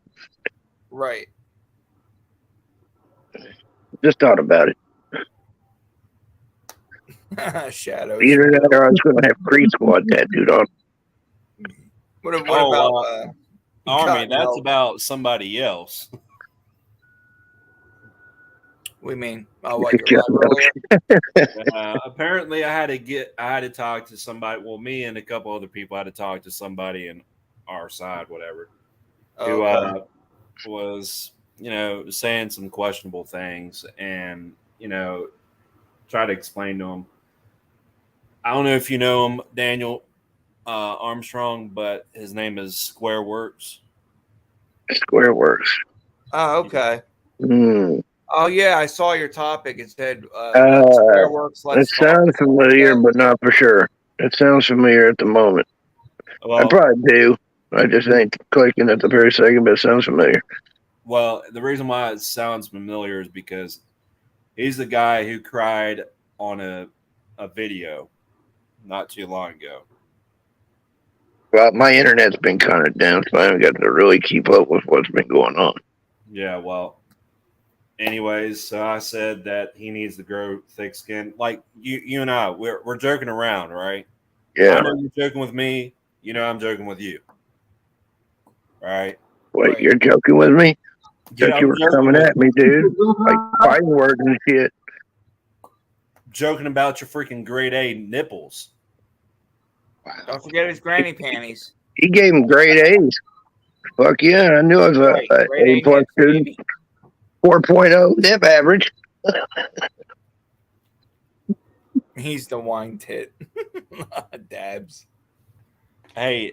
Right. Just thought about it. Shadows. Either that or I was going to have Creed Squad tattooed on. What about Army? That's about somebody else. We mean, what your apparently, I had to talk to somebody. Well, me and a couple other people had to talk to somebody in our side, whatever, who was saying some questionable things, and try to explain to him. I don't know if you know him, Daniel Armstrong, but his name is Squareworks. Squareworks. Oh, okay. Mm. Oh, yeah, I saw your topic. It said Squareworks. It sounds familiar, but not for sure. It sounds familiar at the moment. Well, I probably do. I just ain't clicking at the very second, but it sounds familiar. Well, the reason why it sounds familiar is because he's the guy who cried on a video not too long ago. Well, my internet's been kind of down, so I haven't got to really keep up with what's been going on. Yeah, well, anyways, so I said that he needs to grow thick skin. Like you and I, we're joking around, right? Yeah. I know you're joking with me. I'm joking with you. Right? Wait, you're joking with me? Yeah, you were coming at me, dude. Like fighting words and shit. Joking about your freaking grade A nipples. Don't forget his granny panties. He gave him grade A's. Fuck yeah, I knew I was a A plus student. 4.0 nip average. He's the wine tit. Dabs. Hey,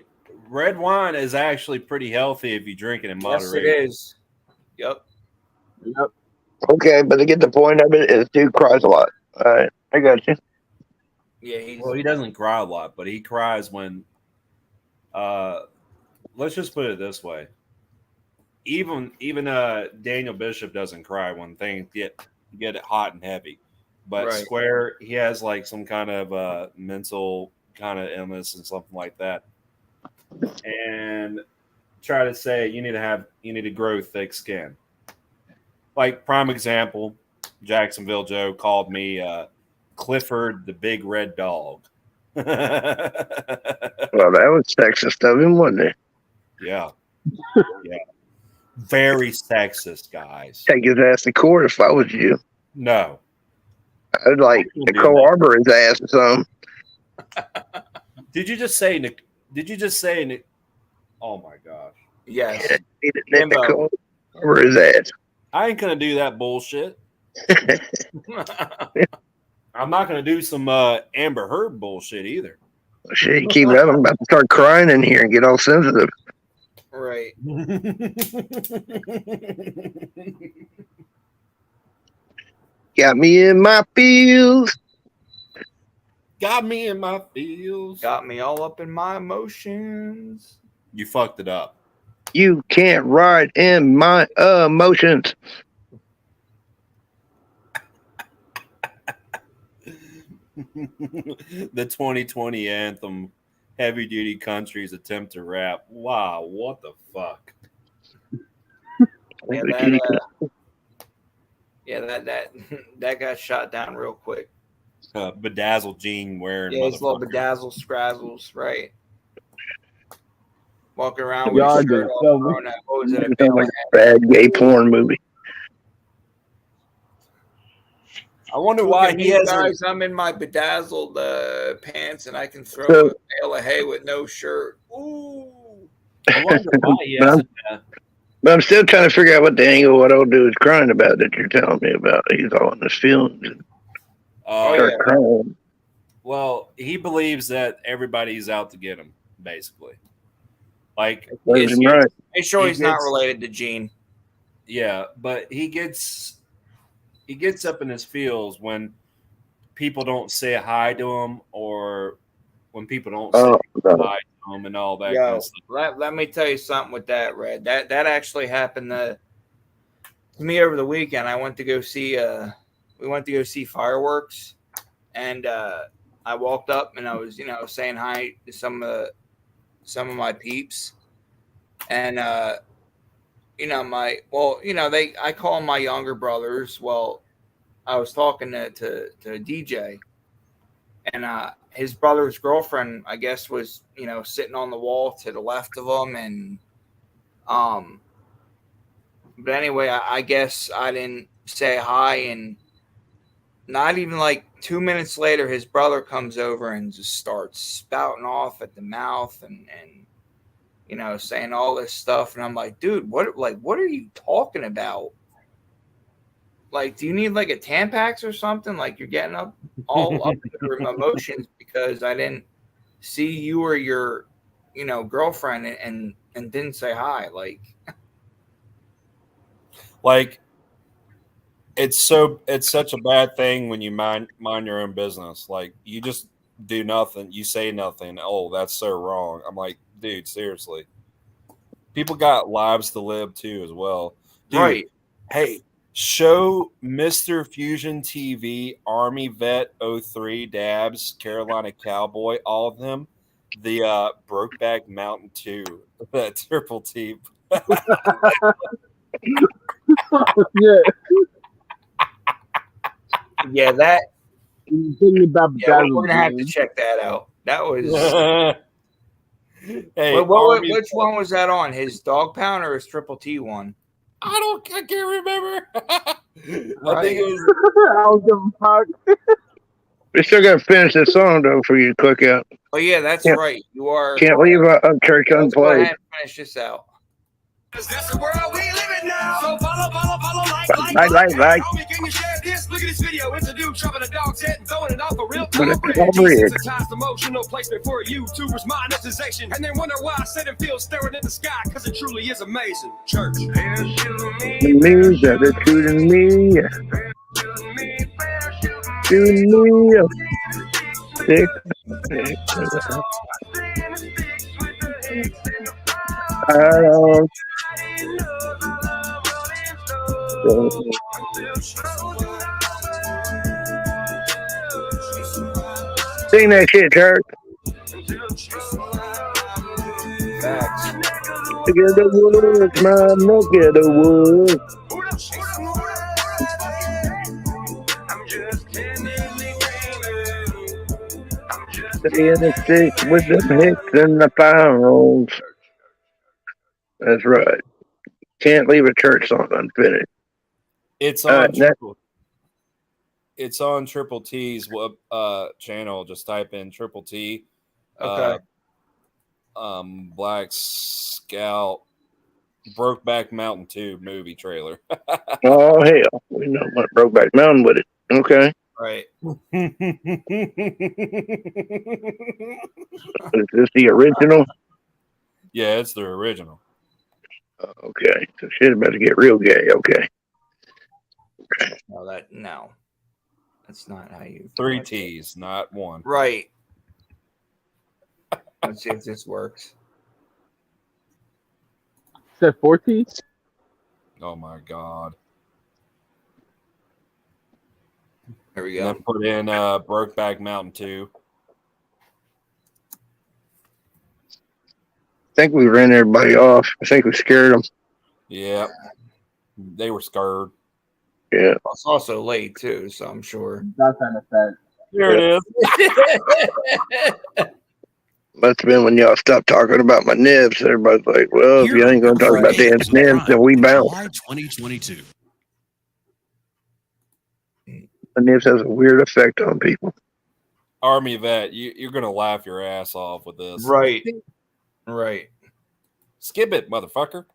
red wine is actually pretty healthy if you drink it in moderation. Yes, it is. Yep. Okay, but to get the point of it, is dude cries a lot. All right, I got you. Yeah, well, he doesn't cry a lot, but he cries when. Let's just put it this way. Even Daniel Bishop doesn't cry when things get hot and heavy, but right. Square, he has like some kind of mental kind of illness and something like that, and try to say you need to grow thick skin. Like prime example, Jacksonville Joe called me Clifford the Big Red Dog. Well, that was sexist of him, wasn't it? Yeah. Very sexist, guys. Take his ass to court if I was you. No. I'd like Nicole Arbor his ass or something. Did you just say oh my gosh. Yes. Nicole Arbor his ass. I ain't gonna do that bullshit. I'm not gonna do some Amber Heard bullshit either. Shit, you keep that. I'm about to start crying in here and get all sensitive. Right. Got me in my feels. Got me in my feels. Got me all up in my emotions. You fucked it up. You can't ride in my emotions. The 2020 anthem, Heavy Duty Country's attempt to rap. Wow, what the fuck? That got shot down real quick. Bedazzled Gene wearing his little motherfucker. bedazzle scrazzles, right? Walking around with Y'all his shirt just off, tell me. throwing that hose at a Sounds bale like of a bad gay porn movie. I wonder Look why at he me, has guys. I'm in my bedazzled pants, and I can throw So- a bale of hay with no shirt. Ooh! I wonder why he But hasn't. I'm still trying to figure out what the angle what old dude is crying about that you're telling me about. He's all in his feelings and start crying. Well, he believes that everybody's out to get him, basically. Like, Serves him right. Make sure He he's not gets- related to Gene. yeah, but he gets up in his feels when people don't say hi to him, or when people don't say hi to him, and all that kind Yo, of stuff. let me tell you something with that, Red. That actually happened to me over the weekend. I went to go see we went to go see fireworks, and I walked up and I was saying hi to some of my peeps, and I call them my younger brothers. Well, I was talking to a DJ, and his brother's girlfriend, I guess, was sitting on the wall to the left of him, and but anyway, I guess I didn't say hi, and not even like 2 minutes later, his brother comes over and just starts spouting off at the mouth and saying all this stuff, and I'm like, dude, what are you talking about? Like, do you need like a Tampax or something? Like, you're getting up all up in your emotions because I didn't see you or your girlfriend and didn't say hi. Like, it's such a bad thing when you mind your own business. Like, you just do nothing, you say nothing. Oh, that's so wrong. I'm like, dude, seriously. People got lives to live too as well. Dude, Right. Hey, show Mr. Fusion TV, Army Vet 03, Dabs, Carolina Cowboy, all of them. The Brokeback Mountain 2, that Triple T. Yeah. Yeah, that. Thinking about Yeah, we're gonna have to check that out. That was. Hey, which one was that on? His Dog Pound or his Triple T one? I can't remember. I Right. think it was. I don't give a fuck. We still got to finish this song though for you to cook out. Oh yeah, that's Can't- right. You are. Can't leave a church Let's go unplayed. ahead and finish this out. That's the world we live in now. So follow, Like. Homie, can you share this? Look at this video. It's a dude chopping a dog's head and throwing it off a real But it's bridge. all bridge. Desensitized emotional placement for YouTubers monetization. And then wonder why I sit and feel staring at the sky, because it truly is amazing. Church. The news that they're shooting me. Shooting me. I don't. Sing that shit, church. Facts. Together the woods, my neck of the woods. Stay in the sticks with the hicks and the fire rolls. That's right. Can't leave a church song unfinished. It's on it's on Triple T's channel. Just type in Triple T. Okay. Black Scout Brokeback Mountain 2 movie trailer. Oh hell, we know what Brokeback Mountain with it. Okay, Right. is this the original? Yeah, it's the original. Okay, so shit about to get real gay. Okay, No, that's not how you. 3 T's, not one. Right. Let's see if this works. Said 14? Oh my god. There we go. Then put in Brokeback Mountain 2. I think we ran everybody off. I think we scared them. Yeah. They were scared. Yeah. It's also late too, so I'm sure. That's an effect. Here it is. Must have been when y'all stopped talking about my nibs. Everybody's like, well, if you ain't going to talk about damn nibs, then we bounce. July 2022. The nibs has a weird effect on people. Army vet, you're going to laugh your ass off with this. Right. Right. Skip it, motherfucker.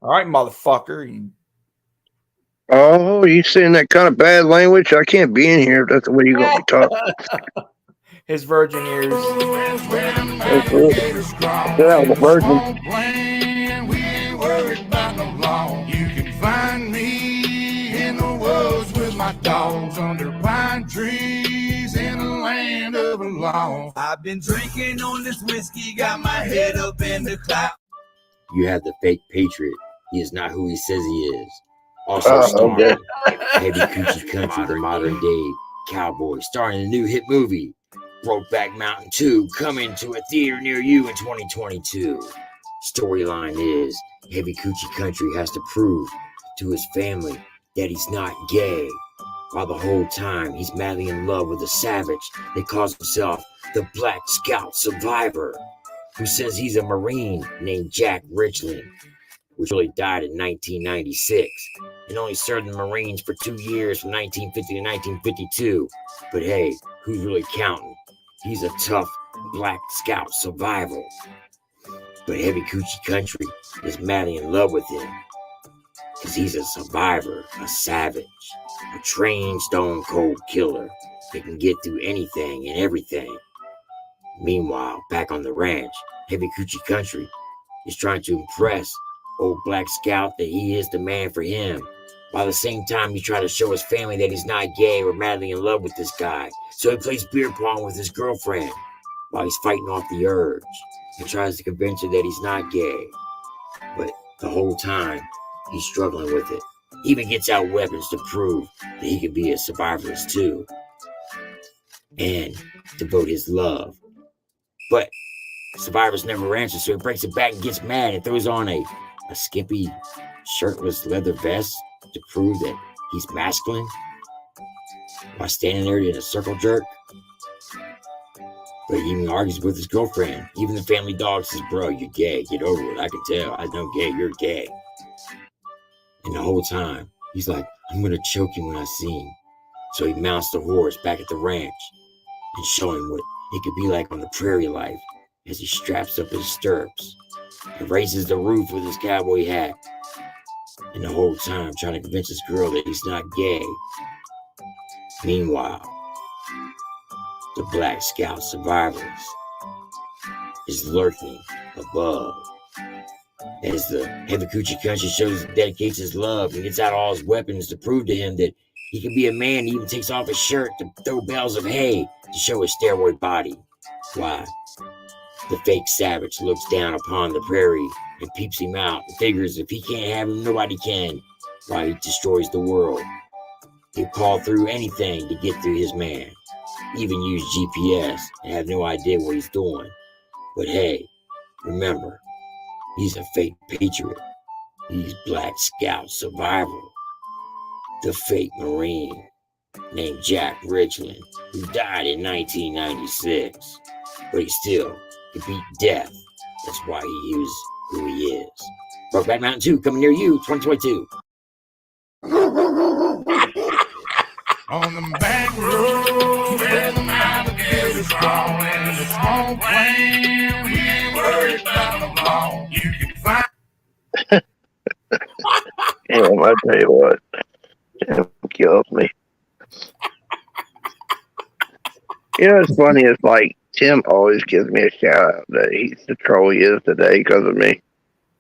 All right, motherfucker. Oh, you saying that kind of bad language? I can't be in here if that's the way you're going to be talking. His virgin ears. Yeah, I'm a virgin. You can find me in the woods with my dogs under pine trees in the land of the law. I've been drinking on this whiskey, got my head up in the cloud. You have the fake patriot. He is not who he says he is. Also starring Heavy Coochie Country, the modern day cowboy, starring in the new hit movie Brokeback Mountain 2, coming to a theater near you in 2022. Storyline is Heavy Coochie Country has to prove to his family that he's not gay, while the whole time he's madly in love with a savage that calls himself the Black Scout Survivor, who says he's a Marine named Jack Richland, which really died in 1996 and only served in the Marines for 2 years from 1950 to 1952. But hey, who's really counting? He's a tough Black Scout survivor. But Heavy Coochie Country is madly in love with him because he's a survivor, a savage, a trained stone cold killer that can get through anything and everything. Meanwhile, back on the ranch, Heavy Coochie Country is trying to impress old Black Scout that he is the man for him, while at the same time he's trying to show his family that he's not gay or madly in love with this guy. So he plays beer pong with his girlfriend while he's fighting off the urge and tries to convince her that he's not gay. But the whole time, he's struggling with it. He even gets out weapons to prove that he can be a survivalist too, and devote his love. But survivors never answer, so he breaks it back and gets mad and throws on a skimpy, shirtless leather vest to prove that he's masculine while standing there in a circle jerk. But he even argues with his girlfriend. Even the family dog says, bro, you're gay. Get over it. I can tell. I know gay. You're gay. And the whole time, he's like, I'm going to choke you when I see him. So he mounts the horse back at the ranch and show him what it could be like on the prairie life as he straps up his stirrups and raises the roof with his cowboy hat. And the whole time trying to convince this girl that he's not gay. Meanwhile, the Black Scout survivors is lurking above as the Heavy Coochie Country shows and dedicates his love and gets out all his weapons to prove to him that he can be a man. He even takes off his shirt to throw bales of hay to show his steroid body. Why? The fake savage looks down upon the prairie and peeps him out and figures if he can't have him, nobody can. Why he destroys the world. He'll call through anything to get through his man. Even use GPS and have no idea what he's doing. But hey, remember, he's a fake patriot. He's Black Scout survival. The fake Marine named Jack Richland, who died in 1996. But he still could beat death. That's why he is who he is. Brokeback Mountain 2 coming near you, 2022. On the back road where the mountain is strong and the small plane, we ain't worried about the law. You can find. Damn, I tell you what, Tim kills me. You know, it's funny. It's like Tim always gives me a shout out that he's the troll he is today because of me.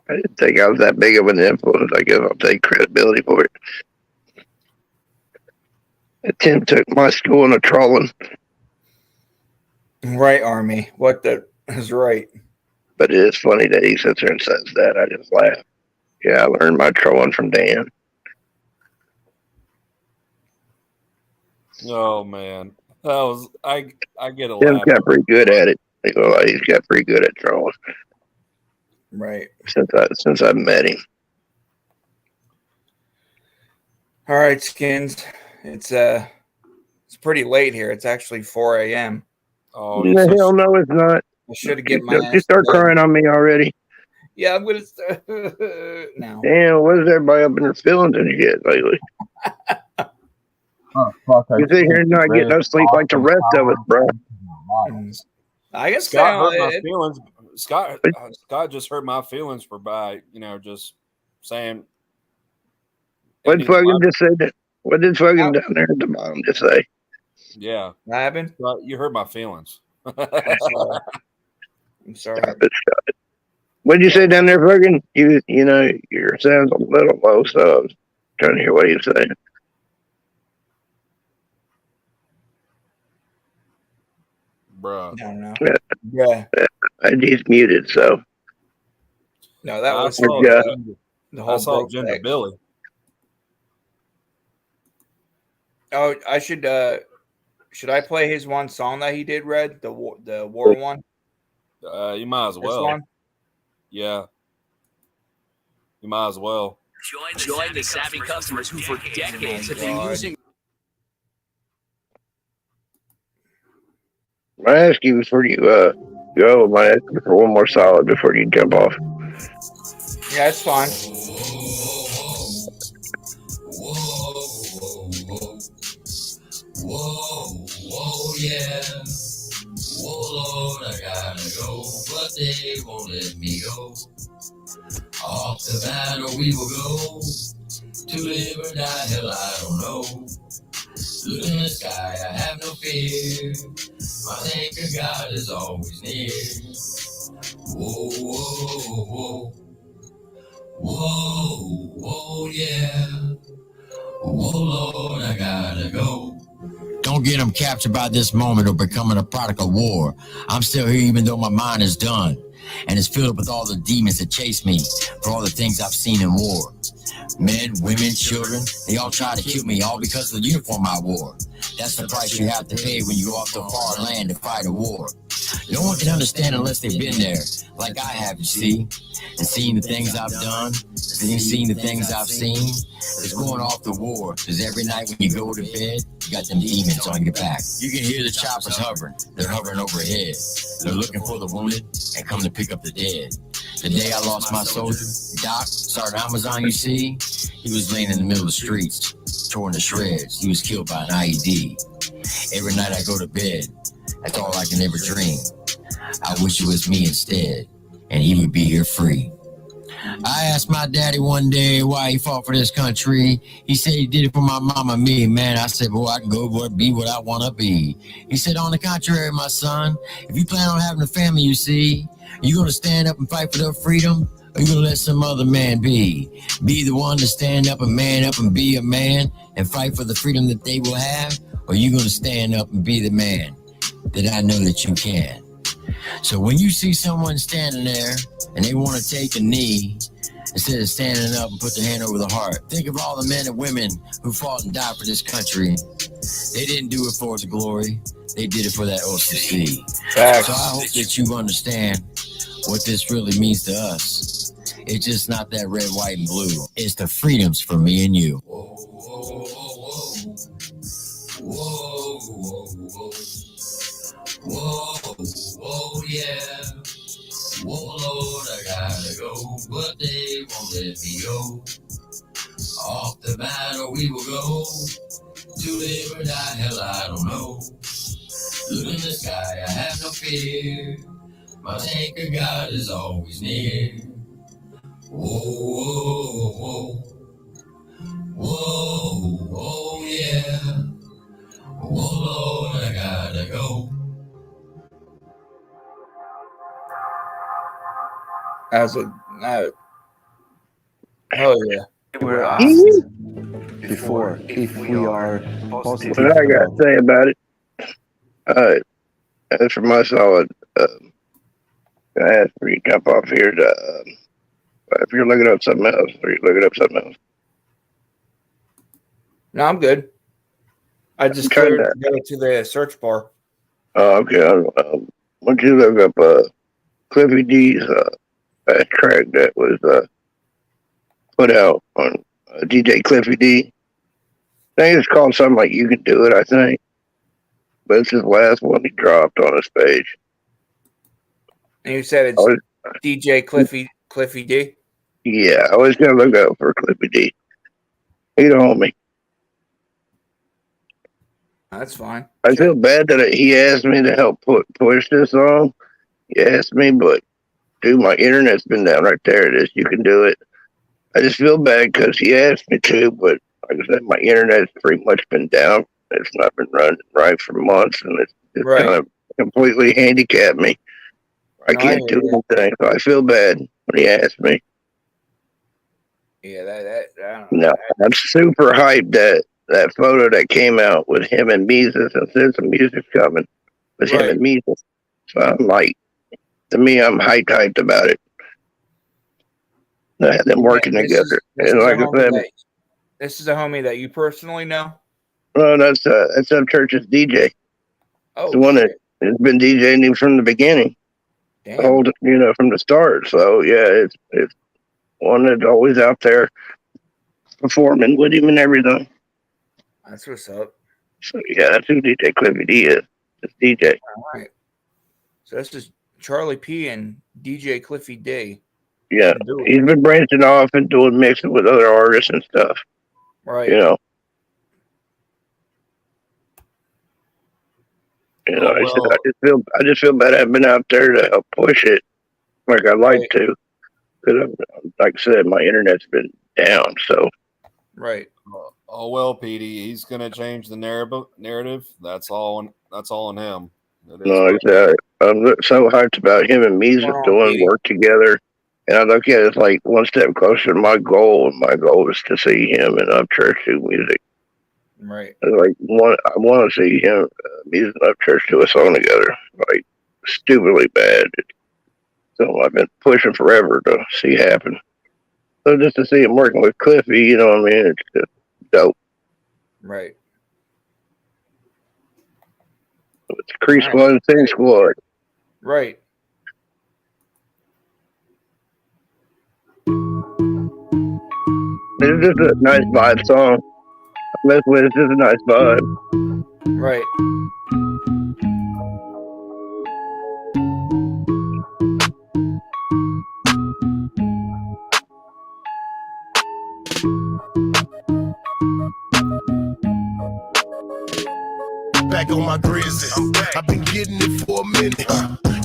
I didn't think I was that big of an influence. I guess I'll take credibility for it. And Tim took my school into trolling. Right, Army. What the is right. But it is funny that he sits there and says that. I just laugh. Yeah, I learned my trolling from Dan. Oh man, that was I get a Tim's laugh. got pretty good at it. He's got pretty good at trolling. Right. Since I met him. All right, Skins. It's pretty late here. It's actually 4 a.m. Oh, the hell no, it's not. I should have get my You start crying on me already. Yeah, I'm gonna start now. Damn, what is everybody up in their feelings and shit lately? Oh, fuck, You sit here and not get no sleep like the rest of us, bro. I guess Scott hurt my feelings. Scott just hurt my feelings for just saying. What did fucking just say that? What did fucking down there at the bottom just say? Yeah, what happened? You hurt my feelings. I'm sorry. Stop it. What did you say down there, fucking? You know, your sound's a little low, so I was trying to hear what he was saying. Bruh. I don't know. Yeah. He's muted, so. No, that was the whole Ginger Billy. Oh, I should I play his one song that he did, Red? The war one? You might as well. This one? Yeah. You might as well. Join the savvy customers who for decades have been using. I ask you before you go, I ask you for one more solid before you jump off. Yeah, it's fine. Whoa, yeah. Whoa, Lord, I gotta go, but they won't let me go. Off the battle we will go, to live or die, hell, I don't know. Look in the sky, I have no fear. My anchor God is always near. Whoa, whoa, whoa. Whoa, whoa, yeah. Whoa, Lord, I gotta go. Don't get them captured by this moment or becoming a product of war. I'm still here even though my mind is done. And it's filled with all the demons that chase me for all the things I've seen in war. Men, women, children, they all try to kill me, all because of the uniform I wore. That's the price you have to pay when you go off to a foreign land to fight a war. No one can understand unless they've been there, like I have, you see, and seen the things I've done, seen the things I've seen. It's going off the war, because every night when you go to bed, you got them demons on your back. You can hear the choppers hovering, they're hovering overhead. They're looking for the wounded and come to pick up the dead. The day I lost my soldier, Doc, Sergeant Amazon, you see, he was laying in the middle of the streets, torn to shreds. He was killed by an IED. Every night I go to bed, that's all I can ever dream. I wish it was me instead, and he would be here free. I asked my daddy one day why he fought for this country. He said he did it for my mama and me, man. I said, boy, I can go be what I want to be. He said, on the contrary, my son, if you plan on having a family, you see, you going to stand up and fight for their freedom, or you going to let some other man be? Be the one to stand up and man up and be a man and fight for the freedom that they will have, or you going to stand up and be the man that I know that you can? So when you see someone standing there and they want to take a knee, instead of standing up and put their hand over the heart, think of all the men and women who fought and died for this country. They didn't do it for its glory. They did it for that OCC. Facts. So I hope that you understand what this really means to us. It's just not that red, white, and blue. It's the freedoms for me and you. Whoa, whoa, whoa, whoa, whoa, whoa, whoa, whoa, yeah. Whoa, Lord, I gotta go, but they won't let me go. Off the battle we will go, to live or die, hell, I don't know. Look in the sky, I have no fear. My anchor God is always near. Whoa, oh yeah. Whoa, Lord, I gotta go. As a hell yeah. We're asked before if we are positive What I got to about say about it? As for my solid, I asked for you to jump off here to, if you're looking up something else, or you're looking up something else. No, I'm good. I just cleared to go to the search bar. Oh, okay. Why don't you look up Cliffy D's track that was put out on DJ Cliffy D? I think it's called something like "You Can Do It," I think. But it's his last one he dropped on his page. And you said it's DJ Cliffy D? Yeah, I was going to look up for Cliffy D. He the homie. That's fine. I feel bad that he asked me to help push this song. He asked me, but dude, my internet's been down right there. It is. You Can Do It. I just feel bad because he asked me to, but like I said, my internet's pretty much been down. It's not been running right for months, and it's kind of completely handicapped me. I can't do anything, so I feel bad when he asked me. Yeah, I don't know. No, I'm super hyped that photo that came out with him and Mises and said some music's coming with him and Mises. So I'm like, to me, I'm hyped about it. Them working together. And like I said, this is a homie that you personally know? Well, that's Upchurch's DJ. Oh, the one that has been DJing him from the beginning. Damn. From the start. So yeah, it's one that's always out there performing with him and everything. That's what's up. So yeah, that's who DJ Cliffy D is. It's DJ. All right. So this is Charlie P and DJ Cliffy D. Yeah, he's been branching off and doing mixing with other artists and stuff. Right. I just feel bad I haven't been out there to help push it like I'd like to, because like I said, my internet's been down. So. Right. Oh well, Petey, he's gonna change the narrative. That's all on him. No, like I said, I'm so hyped about him and Mises doing work together. And I look at it as like one step closer to my goal. And my goal is to see him in Upchurch do music. Right. I want to see him, Mises and Upchurch do a song together. Like, stupidly bad. So I've been pushing forever to see happen. So just to see him working with Cliffy, you know what I mean? It's just dope. Right. It's Crease Squad and Sing Squad. Right. This is just a nice vibe song. It's just a nice vibe. Right. Back on my grizzly. I've been getting it for a minute.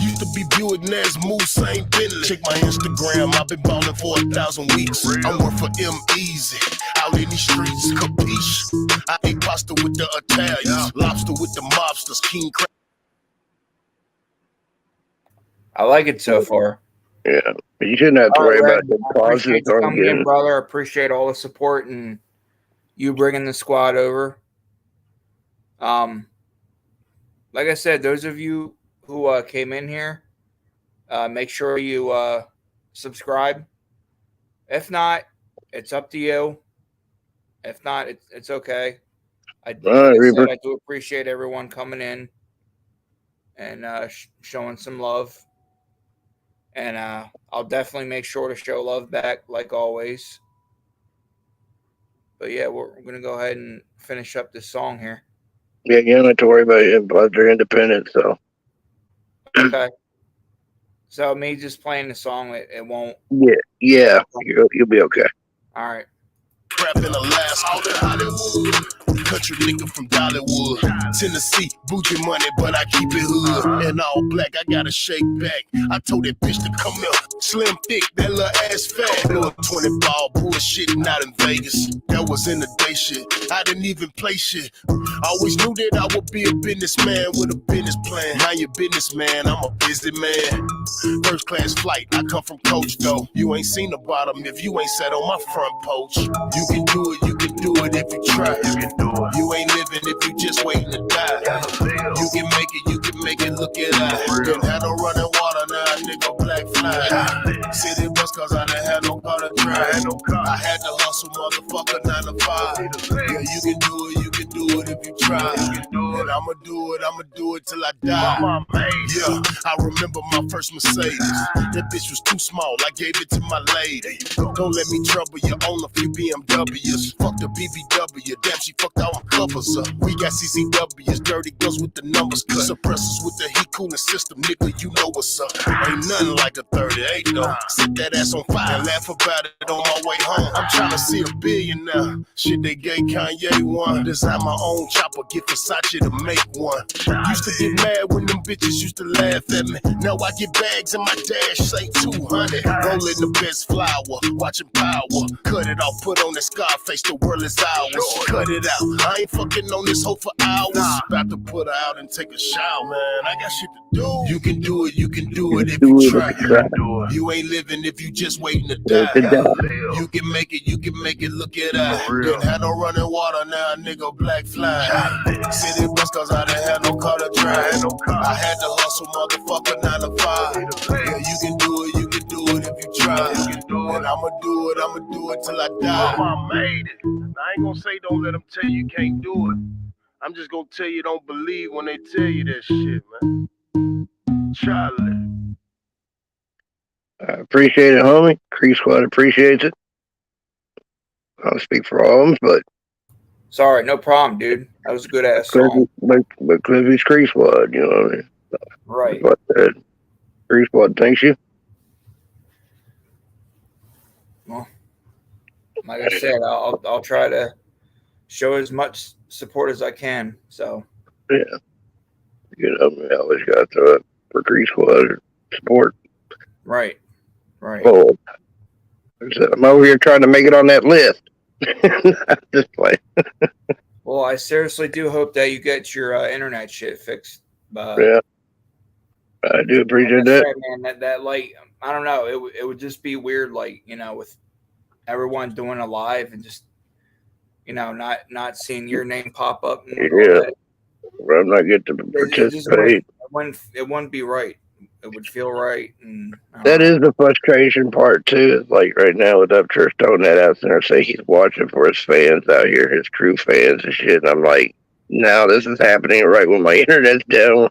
Used to be Buick, Naz, Moose, St. Bentley. Check my Instagram, I've been ballin' for 1,000 weeks. I work for M-Easy, out in these streets, capiche. I eat pasta with the Italians, lobster with the mobsters, king crab. I like it so far. Yeah, but you shouldn't have to worry about the pauses. Appreciate you coming in, brother. Appreciate all the support and you bringing the squad over. Like I said, those of you who came in here, make sure you subscribe. If not, it's up to you. If not, it's okay. I do appreciate everyone coming in and showing some love. And I'll definitely make sure to show love back like always. But yeah, we're going to go ahead and finish up this song here. Yeah, you don't have to worry about it, but they're independent, so. Okay. So me just playing the song, it won't. Yeah, you'll be okay. All right. Crap in the last out in Hollywood. country nigga from Dollywood. Tennessee, bougie money, but I keep it hood. And all black, I gotta shake back. I told that bitch to come here. Slim thick, that little ass fat. Little 20 ball bullshitting out in Vegas. That was in the day shit. I didn't even play shit. Always knew that I would be a businessman with a business plan. Mind your business, man. I'm a busy man. First class flight, I come from coach though. You ain't seen the bottom if you ain't sat on my front porch. You can do it if you try. You ain't living if you just waiting to die. You can make it, look at I. Didn't have no running water, now a nigga black fly. City bus cause I didn't have no car to drive. I had to hustle, motherfucker, 9 to 5. Yeah, you can do it if you try. And I'ma do it till I die. Yeah, I remember my first Mercedes. That bitch was too small, I gave it to my lady. Don't let me trouble you, own a few BMWs. Fuck the BBW, damn she fucked all my covers up. We got CCWs, dirty girls with the numbers cut. Suppressors with the heat cooling system, nigga, you know what's up. Ain't nothing like a 38 though. Set that ass on fire and laugh about it on my way home. I'm trying to see a billion now. Shit, they gave Kanye one. Design my own chopper, get Versace to make one. Used to get mad when them bitches used to laugh at me. Now I get bags in my dash, say 200. Rolling the best flower, watching power. Cut it off, put on that Scarface, the world is ours. Cut it out, I ain't fucking on this hoe for hours. About to put her out and take a shower, man. I got shit to do. You can do it if you try. You ain't living if you just waiting to die. You can make it, look at I. Didn't have no running water, now a nigga black fly. City bus cause I didn't have no car to drive. I had to hustle, motherfucker, 9 to 5. Yeah, you can do it if you try. And I'ma do it till I die. Mama made it. I ain't gonna say don't let them tell you can't do it. I'm just gonna tell you don't believe when they tell you that shit, man. Charlie. I appreciate it, homie. Creek Squad appreciates it. I don't speak for all of them, but sorry, no problem, dude. That was a good ass song. But Cliffy's Creek Squad, you know what I mean? Right. But Creek Squad thanks you. Well, like I said, I'll try to show as much support as I can. So yeah, you know, I always got to throw up for Creek Squad support. Right. Oh, I'm over here trying to make it on that list. Just play. Well, I seriously do hope that you get your internet shit fixed. Yeah, I do appreciate that. Man, that like, I don't know, it would just be weird, like, you know, with everyone doing a live and just, you know, not seeing your name pop up. And yeah, I'm not getting to participate. It wouldn't be right. It would feel right. And that is the frustration part too. Is like right now with Upchurch throwing that out there, say he's watching for his fans out here, his crew fans and shit. And I'm like, now this is happening right when my internet's down,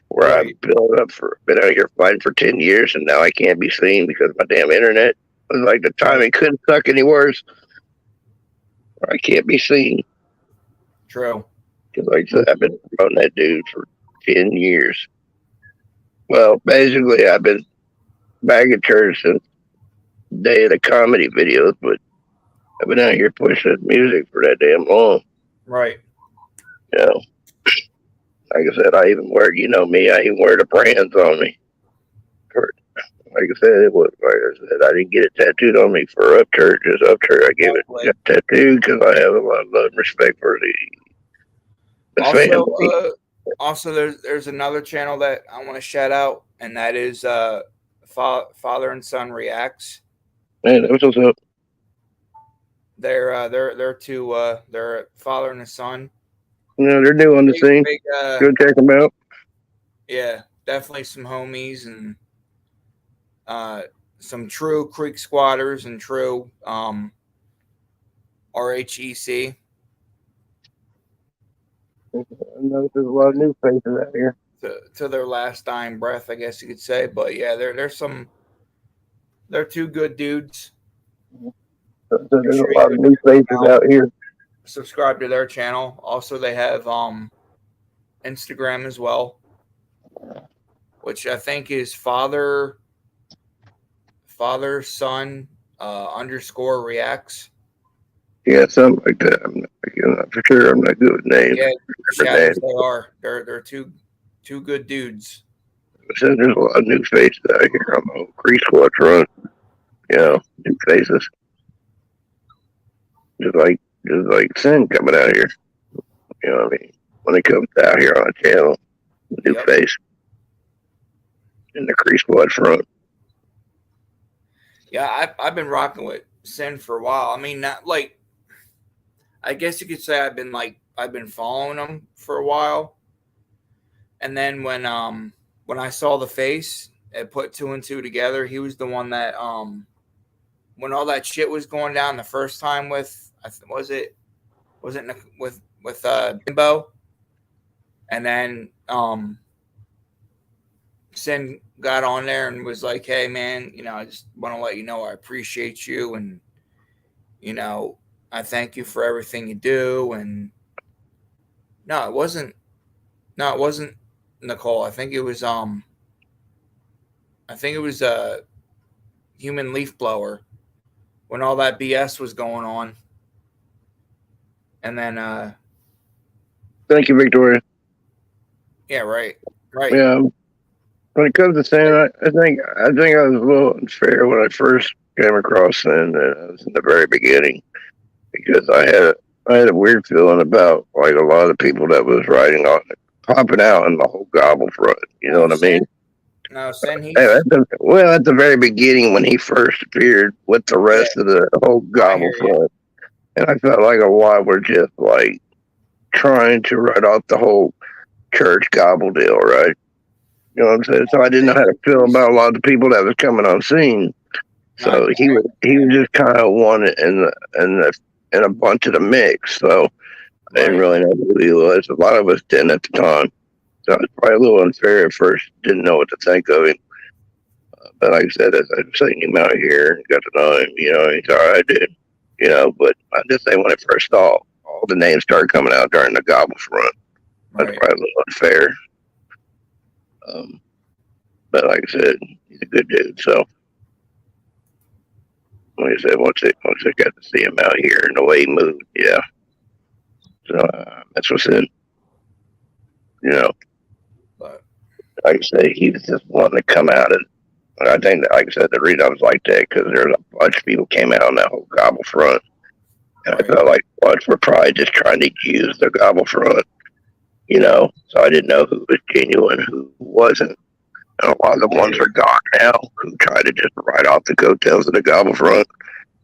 where I've built up been out here fighting for 10 years, and now I can't be seen because of my damn internet. It was like the timing couldn't suck any worse. I can't be seen. True. Because like I said, I've been running that dude for 10 years. Well, basically, I've been back at church since the day of the comedy videos, but I've been out here pushing music for that damn long. Right. You know, like I said, I even wear, you know me, I even wear the brands on me. Like I said, I didn't get it tattooed on me for Upchurch. Just Upchurch, I gave it tattooed because I have a lot of love and respect for the family. Also, there's another channel that I want to shout out, and that is Father and Son Reacts. Man, what's up? They're two they're a father and a son. Yeah, they're new on the scene. Go check them out. Yeah, definitely some homies and some true Creek squatters and true RHEC. I know there's a lot of new faces out here. To their last dying breath, I guess you could say. But yeah, they're two good dudes. So there's a lot of new faces out here. Subscribe to their channel. Also, they have Instagram as well, which I think is father son _ reacts. Yeah, something like that. I'm not for sure. I'm not good with names. Yeah, Remember Shadows names. they are. They're two good dudes. There's a lot of new faces out here on the whole Crease Squad run. You know, new faces. Just like Sin coming out here. You know what I mean? When he comes out here on the channel, new face. In the Crease Squad front. Yeah, I've been rocking with Sin for a while. I mean, not like, I guess you could say I've been following him for a while, and then when I saw the face, it put two and two together. He was the one that when all that shit was going down the first time with was it with Bimbo, and then Sin got on there and was like, "Hey man, you know, I just want to let you know I appreciate you, and you know, I thank you for everything you do." And no, it wasn't Nicole. I think it was Human Leaf Blower when all that BS was going on. And then thank you, Victoria. Yeah, right. Yeah. When it comes to saying, I think I was a little unfair when I first came across Sin. It was in the very beginning because I had a weird feeling about like a lot of the people that was writing on it, popping out in the whole gobble front. You know what I mean? No, Sin. At the very beginning when he first appeared with the rest of the whole gobble front, and I felt like a lot were just like trying to write off the whole church gobble deal, right? You know what I'm saying? So I didn't know how to feel about a lot of the people that was coming on scene. So he was just kind of one in a bunch of the mix. So I didn't really know who he was. A lot of us didn't at the time. So it was probably a little unfair at first. Didn't know what to think of him. But like I said, as I've seen him out here and got to know him, you know, he's all right, dude. You know, but I just say when it first saw all the names started coming out during the gobble front. That's probably a little unfair. But like I said, he's a good dude. So like I said, once I got to see him out here and the way he moved, yeah. So that's what's in. You know, like I say, he was just wanting to come out and I think that, like I said, the reason I was like that because there's a bunch of people came out on that whole gobble front, and I felt like a bunch were probably just trying to use the gobble front. You know, so I didn't know who was genuine, who wasn't. And a lot of the ones are gone now who try to just write off the coattails of the gobble front.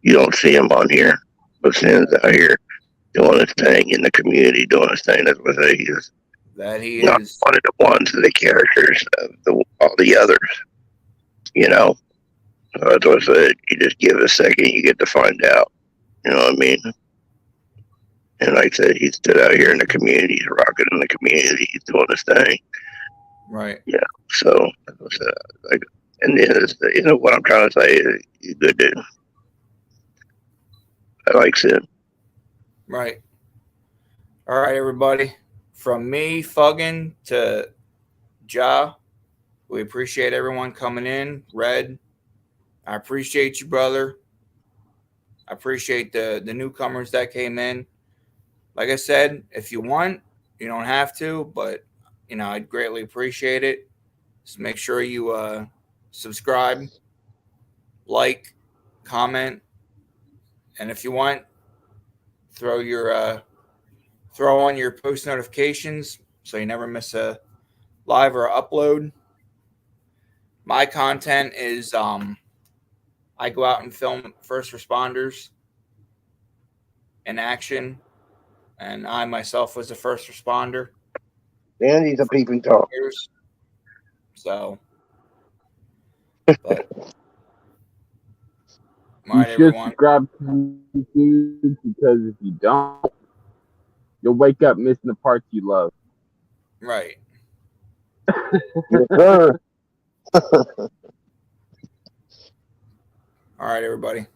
You don't see them on here, but Sin's out here doing his thing in the community, doing his thing. That's what he is. That he not is one of the ones of the characters of all the others. You know, so that's what I said. You just give it a second, you get to find out. You know what I mean? And like I said, he stood out here in the community, he's rocking in the community, he's doing his thing. Right. Yeah. So that was like, and then you know what I'm trying to say is he's a good dude. I like Sid. Right. All right, everybody. From me, Fuggin, to Ja, we appreciate everyone coming in. Red, I appreciate you, brother. I appreciate the newcomers that came in. Like I said, if you want, you don't have to, but you know, I'd greatly appreciate it. Just make sure you subscribe, like, comment, and if you want, throw on your post notifications so you never miss a live or upload. My content is I go out and film first responders in action, and I myself was a first responder. And he's a peeping Tom. So, but you should subscribe to YouTube because if you don't, you'll wake up missing the parts you love. Right. Yes, sir. All right, everybody.